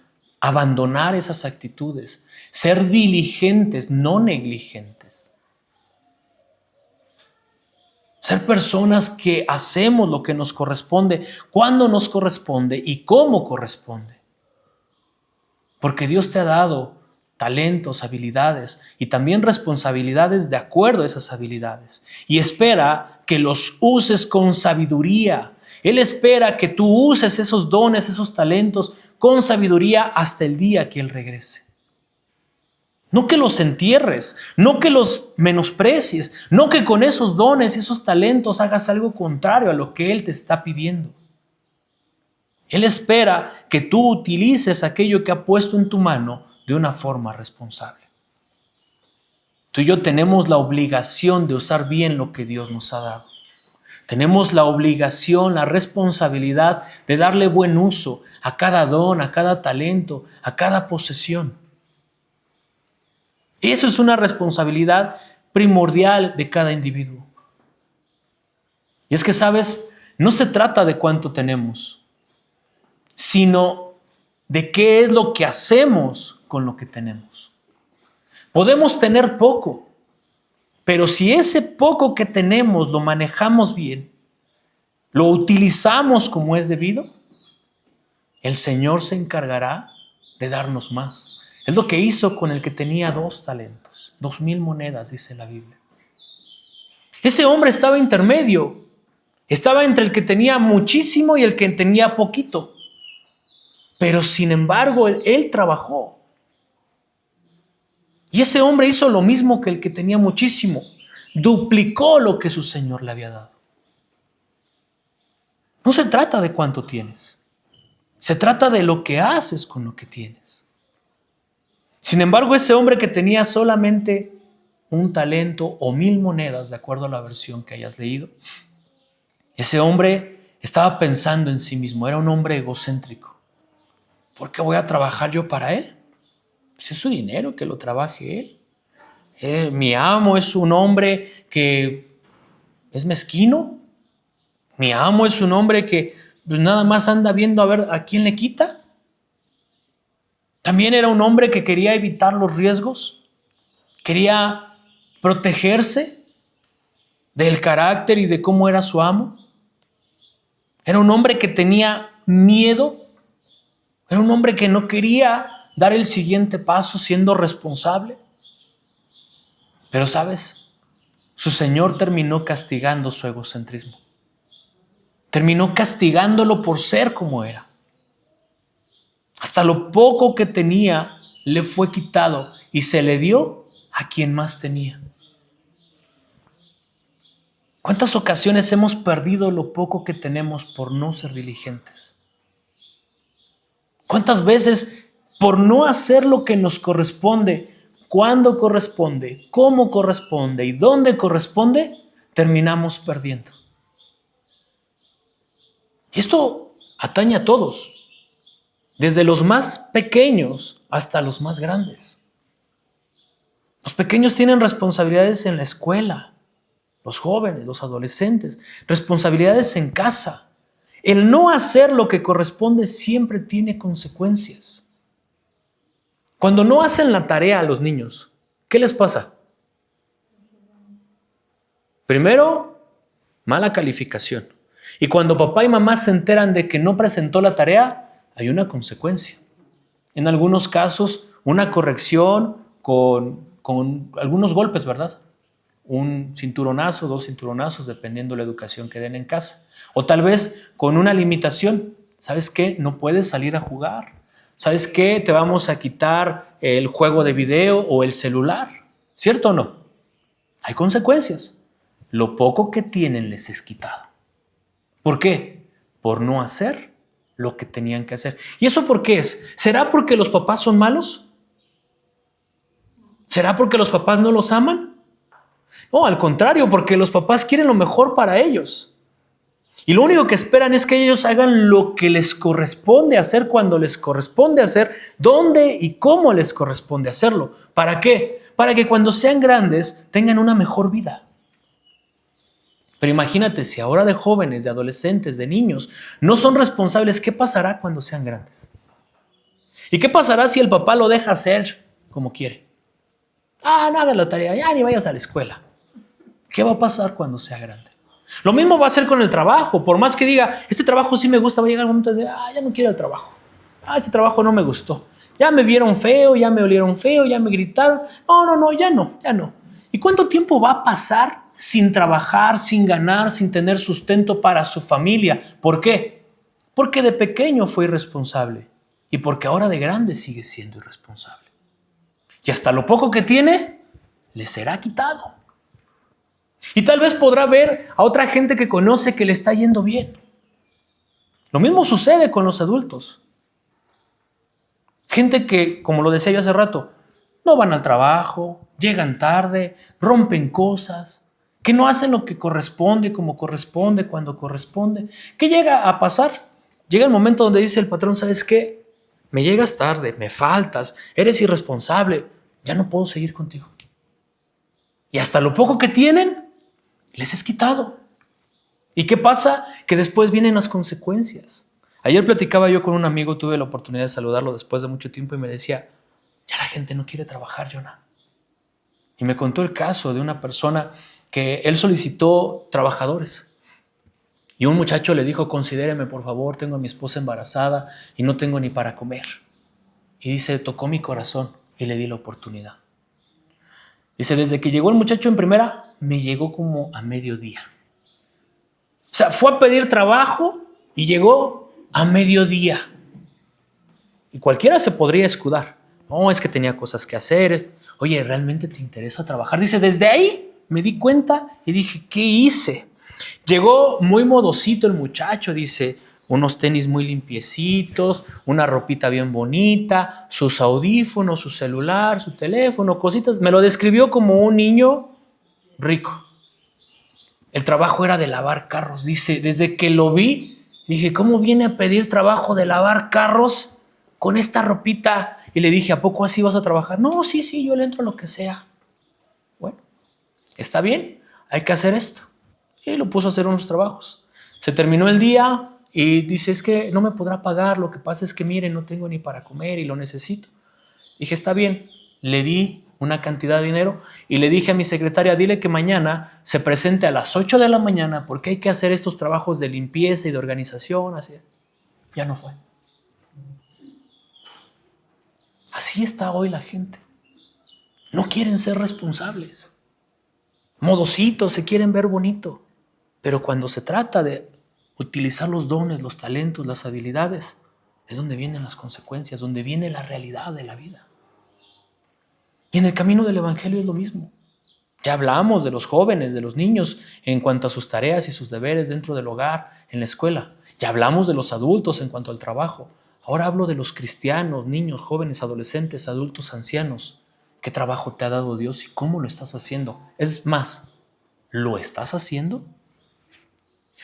abandonar esas actitudes, ser diligentes, no negligentes. Ser personas que hacemos lo que nos corresponde, cuando nos corresponde y cómo corresponde. Porque Dios te ha dado talentos, habilidades y también responsabilidades de acuerdo a esas habilidades. Y espera que los uses con sabiduría. Él espera que tú uses esos dones, esos talentos con sabiduría hasta el día que Él regrese. No que los entierres, no que los menosprecies, no que con esos dones, esos talentos hagas algo contrario a lo que Él te está pidiendo. Él espera que tú utilices aquello que ha puesto en tu mano de una forma responsable. Tú y yo tenemos la obligación de usar bien lo que Dios nos ha dado. Tenemos la obligación, la responsabilidad de darle buen uso a cada don, a cada talento, a cada posesión. Eso es una responsabilidad primordial de cada individuo. Y es que, ¿sabes? No se trata de cuánto tenemos, sino de qué es lo que hacemos con lo que tenemos. Podemos tener poco, pero si ese poco que tenemos lo manejamos bien, lo utilizamos como es debido, el Señor se encargará de darnos más. Es lo que hizo con el que tenía 2 talentos, 2,000 monedas, dice la Biblia. Ese hombre estaba intermedio, estaba entre el que tenía muchísimo y el que tenía poquito. Pero sin embargo, él trabajó. Y ese hombre hizo lo mismo que el que tenía muchísimo. duplicó lo que su Señor le había dado. No se trata de cuánto tienes. Se trata de lo que haces con lo que tienes. Sin embargo, ese hombre que tenía solamente un talento o 1,000 monedas, de acuerdo a la versión que hayas leído, ese hombre estaba pensando en sí mismo, era un hombre egocéntrico. ¿Por qué voy a trabajar yo para él? Pues es su dinero, que lo trabaje él. Mi amo es un hombre que es mezquino. Mi amo es un hombre que pues, nada más anda viendo a ver a quién le quita. También era un hombre que quería evitar los riesgos, quería protegerse del carácter y de cómo era su amo. Era un hombre que tenía miedo, era un hombre que no quería dar el siguiente paso siendo responsable. Pero ¿sabes? Su Señor terminó castigando su egocentrismo. Terminó castigándolo por ser como era. Hasta lo poco que tenía le fue quitado y se le dio a quien más tenía. ¿Cuántas ocasiones hemos perdido lo poco que tenemos por no ser diligentes? ¿Cuántas veces por no hacer lo que nos corresponde, cuándo corresponde, cómo corresponde y dónde corresponde, terminamos perdiendo? Y esto atañe a todos, desde los más pequeños hasta los más grandes. Los pequeños tienen responsabilidades en la escuela, los jóvenes, los adolescentes, responsabilidades en casa. El no hacer lo que corresponde siempre tiene consecuencias. Cuando no hacen la tarea a los niños, ¿qué les pasa? Primero, mala calificación. Y cuando papá y mamá se enteran de que no presentó la tarea, hay una consecuencia. En algunos casos, una corrección con algunos golpes, ¿verdad? Un cinturonazo, 2 cinturonazos, dependiendo de la educación que den en casa. O tal vez con una limitación. ¿Sabes qué? No puedes salir a jugar. ¿Sabes qué? Te vamos a quitar el juego de video o el celular. ¿Cierto o no? Hay consecuencias. Lo poco que tienen les es quitado. ¿Por qué? Por no hacer lo que tenían que hacer. ¿Y eso por qué es? ¿Será porque los papás son malos? ¿Será porque los papás no los aman? No, al contrario, porque los papás quieren lo mejor para ellos. Y lo único que esperan es que ellos hagan lo que les corresponde hacer cuando les corresponde hacer, dónde y cómo les corresponde hacerlo. ¿Para qué? Para que cuando sean grandes tengan una mejor vida. Pero imagínate, si ahora de jóvenes, de adolescentes, de niños, no son responsables, ¿qué pasará cuando sean grandes? ¿Y qué pasará si el papá lo deja hacer como quiere? No hagas la tarea, ya ni vayas a la escuela. ¿Qué va a pasar cuando sea grande? Lo mismo va a ser con el trabajo. Por más que diga, este trabajo sí me gusta, va a llegar un momento de, ya no quiero el trabajo. Este trabajo no me gustó. Ya me vieron feo, ya me olieron feo, ya me gritaron. No, ya no. ¿Y cuánto tiempo va a pasar sin trabajar, sin ganar, sin tener sustento para su familia? ¿Por qué? Porque de pequeño fue irresponsable y porque ahora de grande sigue siendo irresponsable. Y hasta lo poco que tiene, le será quitado. Y tal vez podrá ver a otra gente que conoce que le está yendo bien. Lo mismo sucede con los adultos. Gente que, como lo decía yo hace rato, no van al trabajo, llegan tarde, rompen cosas, que no hacen lo que corresponde, como corresponde, cuando corresponde. ¿Qué llega a pasar? Llega el momento donde dice el patrón, ¿sabes qué? Me llegas tarde, me faltas, eres irresponsable, ya no puedo seguir contigo. Y hasta lo poco que tienen, les es quitado. ¿Y qué pasa? Que después vienen las consecuencias. Ayer platicaba yo con un amigo, tuve la oportunidad de saludarlo después de mucho tiempo y me decía, ya la gente no quiere trabajar, Jonah. Y me contó el caso de una persona que él solicitó trabajadores. Y un muchacho le dijo, considéreme por favor, tengo a mi esposa embarazada y no tengo ni para comer. Y dice, tocó mi corazón y le di la oportunidad. Dice, desde que llegó el muchacho en primera, me llegó como a mediodía. O sea, fue a pedir trabajo y llegó a mediodía. Y cualquiera se podría escudar. No, es que tenía cosas que hacer. Oye, ¿realmente te interesa trabajar? Dice, desde ahí me di cuenta y dije, ¿qué hice? Llegó muy modosito el muchacho, dice, unos tenis muy limpiecitos, una ropita bien bonita, sus audífonos, su celular, su teléfono, cositas. Me lo describió como un niño rico. El trabajo era de lavar carros. Dice, desde que lo vi, dije, ¿cómo viene a pedir trabajo de lavar carros con esta ropita? Y le dije, ¿a poco así vas a trabajar? No, sí, yo le entro a lo que sea. Bueno, está bien, hay que hacer esto. Y lo puso a hacer unos trabajos. Se terminó el día y dice, es que no me podrá pagar, lo que pasa es que mire, no tengo ni para comer y lo necesito. Dije, está bien, le di una cantidad de dinero y le dije a mi secretaria, dile que mañana se presente a las 8 de la mañana porque hay que hacer estos trabajos de limpieza y de organización. Así. Ya no fue. Así está hoy la gente. No quieren ser responsables. Modositos, se quieren ver bonito. Pero cuando se trata de utilizar los dones, los talentos, las habilidades, es donde vienen las consecuencias, donde viene la realidad de la vida. Y en el camino del Evangelio es lo mismo. Ya hablamos de los jóvenes, de los niños, en cuanto a sus tareas y sus deberes dentro del hogar, en la escuela. Ya hablamos de los adultos en cuanto al trabajo. Ahora hablo de los cristianos, niños, jóvenes, adolescentes, adultos, ancianos. ¿Qué trabajo te ha dado Dios y cómo lo estás haciendo? Es más, ¿lo estás haciendo?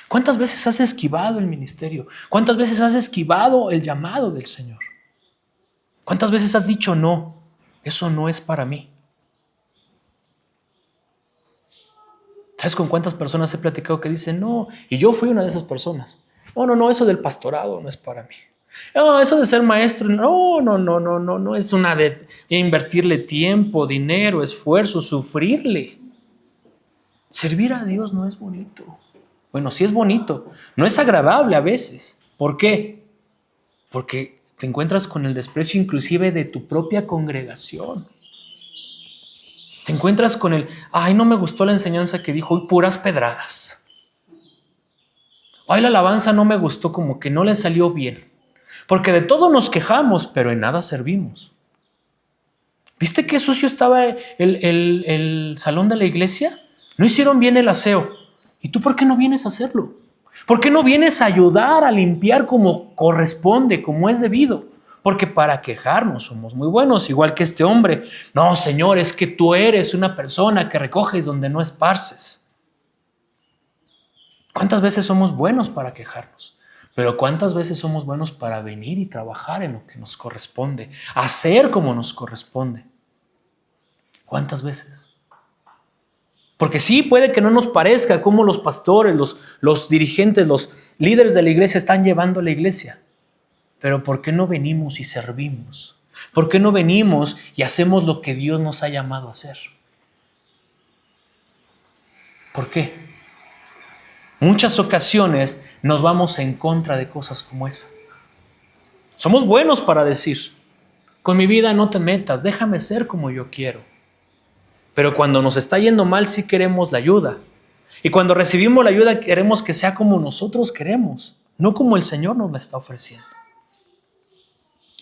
¿Cuántas veces has esquivado el ministerio? ¿Cuántas veces has esquivado el llamado del Señor? ¿Cuántas veces has dicho no? Eso no es para mí. ¿Sabes con cuántas personas he platicado que dicen no? Y yo fui una de esas personas. No, eso del pastorado no es para mí. No, eso de ser maestro, no es una de invertirle tiempo, dinero, esfuerzo, sufrirle. Servir a Dios no es bonito. Bueno, sí es bonito, no es agradable a veces. ¿Por qué? Porque te encuentras con el desprecio inclusive de tu propia congregación. Te encuentras con el, no me gustó la enseñanza que dijo, hoy puras pedradas. La alabanza no me gustó, como que no le salió bien. Porque de todo nos quejamos, pero en nada servimos. ¿Viste qué sucio estaba el salón de la iglesia? No hicieron bien el aseo. ¿Y tú por qué no vienes a hacerlo? ¿Por qué no vienes a ayudar a limpiar como corresponde, como es debido? Porque para quejarnos somos muy buenos, igual que este hombre. No, Señor, es que tú eres una persona que recoges donde no esparces. ¿Cuántas veces somos buenos para quejarnos? Pero ¿cuántas veces somos buenos para venir y trabajar en lo que nos corresponde? Hacer como nos corresponde. ¿Cuántas veces? Porque sí, puede que no nos parezca cómo los pastores, los dirigentes, los líderes de la iglesia están llevando la iglesia. Pero ¿por qué no venimos y servimos? ¿Por qué no venimos y hacemos lo que Dios nos ha llamado a hacer? ¿Por qué? Muchas ocasiones nos vamos en contra de cosas como esa. Somos buenos para decir, con mi vida no te metas, déjame ser como yo quiero. Pero cuando nos está yendo mal, sí queremos la ayuda. Y cuando recibimos la ayuda, queremos que sea como nosotros queremos, no como el Señor nos la está ofreciendo.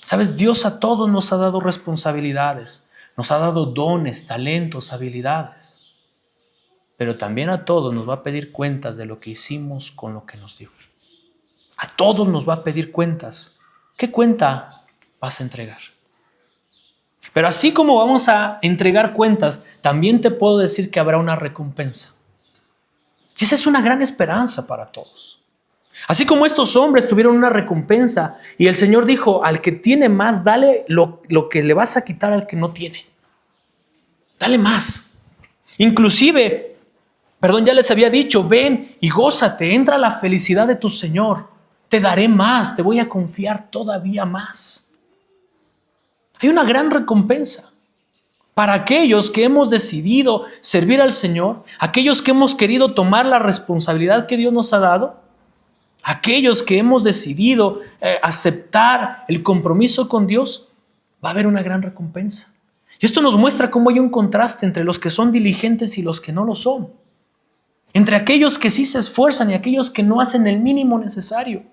¿Sabes? Dios a todos nos ha dado responsabilidades, nos ha dado dones, talentos, habilidades. Pero también a todos nos va a pedir cuentas de lo que hicimos con lo que nos dio. A todos nos va a pedir cuentas. ¿Qué cuenta vas a entregar? Pero así como vamos a entregar cuentas, también te puedo decir que habrá una recompensa. Y esa es una gran esperanza para todos. Así como estos hombres tuvieron una recompensa y el Señor dijo, al que tiene más, dale lo que le vas a quitar al que no tiene. Dale más. Inclusive, ya les había dicho, ven y gózate, entra a la felicidad de tu Señor. Te daré más, te voy a confiar todavía más. Hay una gran recompensa para aquellos que hemos decidido servir al Señor, aquellos que hemos querido tomar la responsabilidad que Dios nos ha dado, aquellos que hemos decidido aceptar el compromiso con Dios, va a haber una gran recompensa. Y esto nos muestra cómo hay un contraste entre los que son diligentes y los que no lo son, entre aquellos que sí se esfuerzan y aquellos que no hacen el mínimo necesario.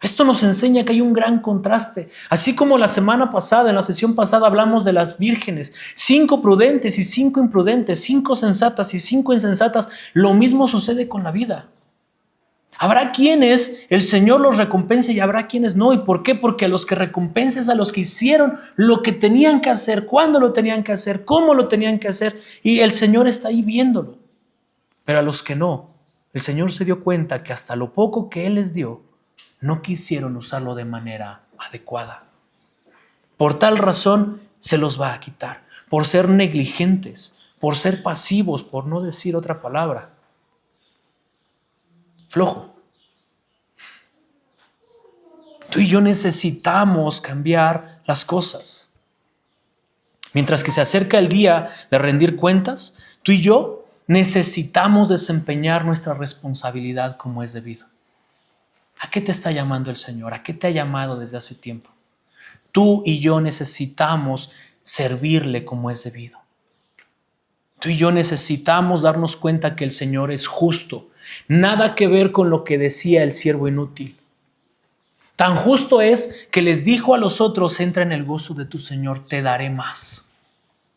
Esto nos enseña que hay un gran contraste. Así como la semana pasada, en la sesión pasada, hablamos de las vírgenes, 5 prudentes y 5 imprudentes, 5 sensatas y 5 insensatas, lo mismo sucede con la vida. Habrá quienes el Señor los recompense y habrá quienes no. ¿Y por qué? Porque a los que recompensa es a los que hicieron lo que tenían que hacer, cuándo lo tenían que hacer, cómo lo tenían que hacer, y el Señor está ahí viéndolo. Pero a los que no, el Señor se dio cuenta que hasta lo poco que Él les dio, no quisieron usarlo de manera adecuada. Por tal razón se los va a quitar, por ser negligentes, por ser pasivos, por no decir otra palabra. Flojo. Tú y yo necesitamos cambiar las cosas. Mientras que se acerca el día de rendir cuentas, tú y yo necesitamos desempeñar nuestra responsabilidad como es debido. ¿A qué te está llamando el Señor? ¿A qué te ha llamado desde hace tiempo? Tú y yo necesitamos servirle como es debido. Tú y yo necesitamos darnos cuenta que el Señor es justo. Nada que ver con lo que decía el siervo inútil. Tan justo es que les dijo a los otros: entra en el gozo de tu Señor, te daré más.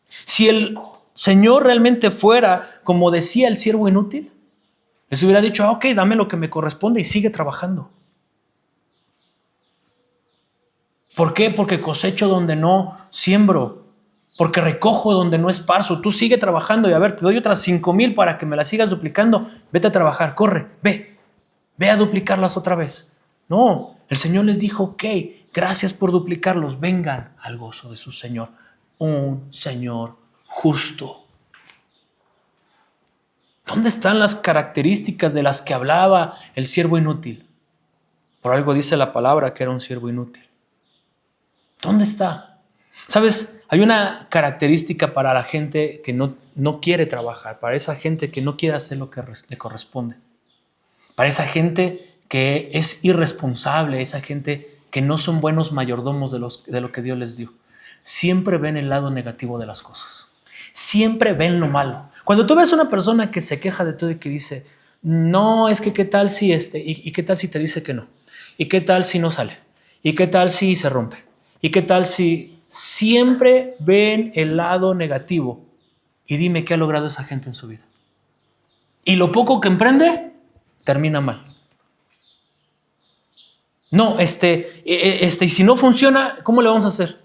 Si el Señor realmente fuera como decía el siervo inútil, les hubiera dicho: ok, dame lo que me corresponde y sigue trabajando. ¿Por qué? Porque cosecho donde no siembro, porque recojo donde no esparzo. Tú sigue trabajando y a ver, te doy otras 5,000 para que me las sigas duplicando. Vete a trabajar, corre, ve a duplicarlas otra vez. No, el Señor les dijo: ok, gracias por duplicarlos, vengan al gozo de su Señor. Un Señor justo. ¿Dónde están las características de las que hablaba el siervo inútil? Por algo dice la palabra que era un siervo inútil. ¿Dónde está? ¿Sabes? Hay una característica para la gente que no quiere trabajar, para esa gente que no quiere hacer lo que le corresponde, para esa gente que es irresponsable, esa gente que no son buenos mayordomos de lo que Dios les dio. Siempre ven el lado negativo de las cosas. Siempre ven lo malo. Cuando tú ves a una persona que se queja de todo y que dice: no, es que qué tal si y qué tal si te dice que no, y qué tal si no sale, y qué tal si se rompe, y qué tal si... Siempre ven el lado negativo. Y dime qué ha logrado esa gente en su vida. Y lo poco que emprende termina mal. No, y si no funciona, ¿cómo le vamos a hacer?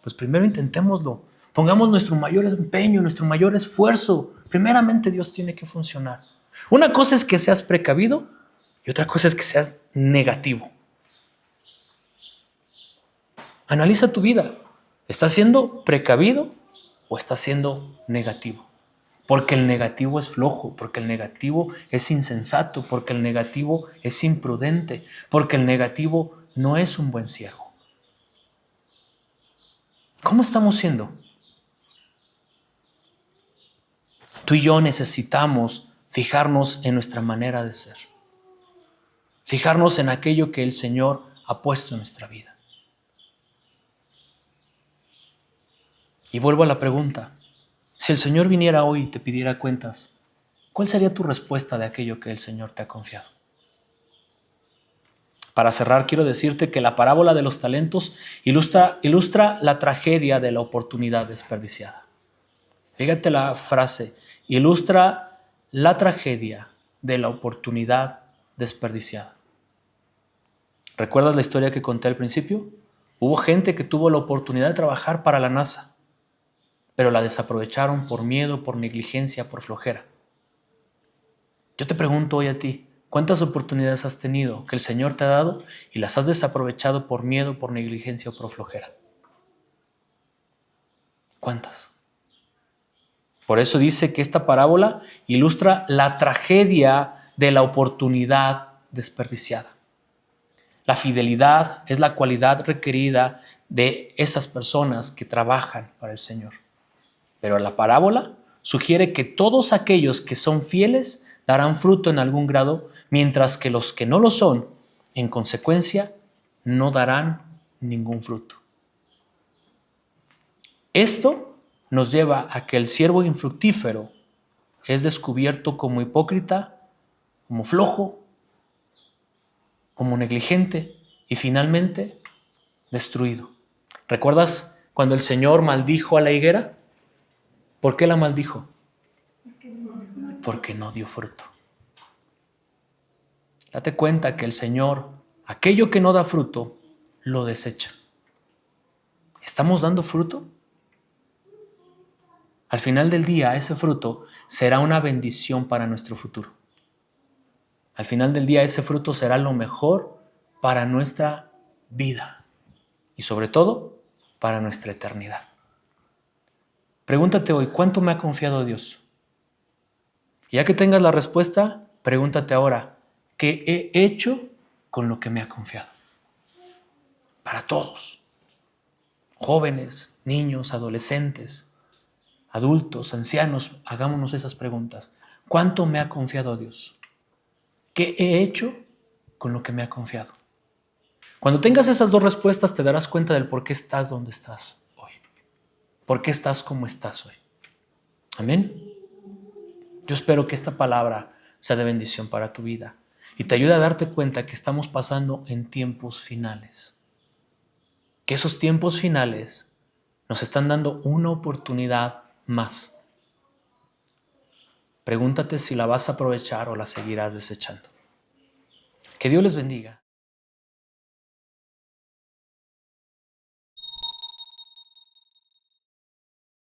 Pues primero intentémoslo. Pongamos nuestro mayor empeño, nuestro mayor esfuerzo. Primeramente Dios tiene que funcionar. Una cosa es que seas precavido y otra cosa es que seas negativo. Analiza tu vida. ¿Estás siendo precavido o estás siendo negativo? Porque el negativo es flojo, porque el negativo es insensato, porque el negativo es imprudente, porque el negativo no es un buen siervo. ¿Cómo estamos siendo? Tú y yo necesitamos fijarnos en nuestra manera de ser. Fijarnos en aquello que el Señor ha puesto en nuestra vida. Y vuelvo a la pregunta: si el Señor viniera hoy y te pidiera cuentas, ¿cuál sería tu respuesta de aquello que el Señor te ha confiado? Para cerrar, quiero decirte que la parábola de los talentos ilustra la tragedia de la oportunidad desperdiciada. Fíjate la frase: ilustra la tragedia de la oportunidad desperdiciada. ¿Recuerdas la historia que conté al principio? Hubo gente que tuvo la oportunidad de trabajar para la NASA, pero la desaprovecharon por miedo, por negligencia, por flojera. Yo te pregunto hoy a ti: ¿cuántas oportunidades has tenido que el Señor te ha dado y las has desaprovechado por miedo, por negligencia o por flojera? ¿Cuántas? Por eso dice que esta parábola ilustra la tragedia de la oportunidad desperdiciada. La fidelidad es la cualidad requerida de esas personas que trabajan para el Señor. Pero la parábola sugiere que todos aquellos que son fieles darán fruto en algún grado, mientras que los que no lo son, en consecuencia, no darán ningún fruto. Esto nos lleva a que el siervo infructífero es descubierto como hipócrita, como flojo, como negligente, y finalmente destruido. ¿Recuerdas cuando el Señor maldijo a la higuera? ¿Por qué la maldijo? Porque no dio fruto. Date cuenta que el Señor, aquello que no da fruto, lo desecha. ¿Estamos dando fruto? Al final del día, ese fruto será una bendición para nuestro futuro. Al final del día, ese fruto será lo mejor para nuestra vida y sobre todo para nuestra eternidad. Pregúntate hoy, ¿cuánto me ha confiado Dios? Y ya que tengas la respuesta, pregúntate ahora, ¿qué he hecho con lo que me ha confiado? Para todos, jóvenes, niños, adolescentes, adultos, ancianos, hagámonos esas preguntas. ¿Cuánto me ha confiado Dios? ¿Qué he hecho con lo que me ha confiado? Cuando tengas esas dos respuestas te darás cuenta del por qué estás donde estás hoy. ¿Por qué estás como estás hoy? Amén. Yo espero que esta palabra sea de bendición para tu vida y te ayude a darte cuenta que estamos pasando en tiempos finales. Que esos tiempos finales nos están dando una oportunidad más. Pregúntate si la vas a aprovechar o la seguirás desechando. Que Dios les bendiga.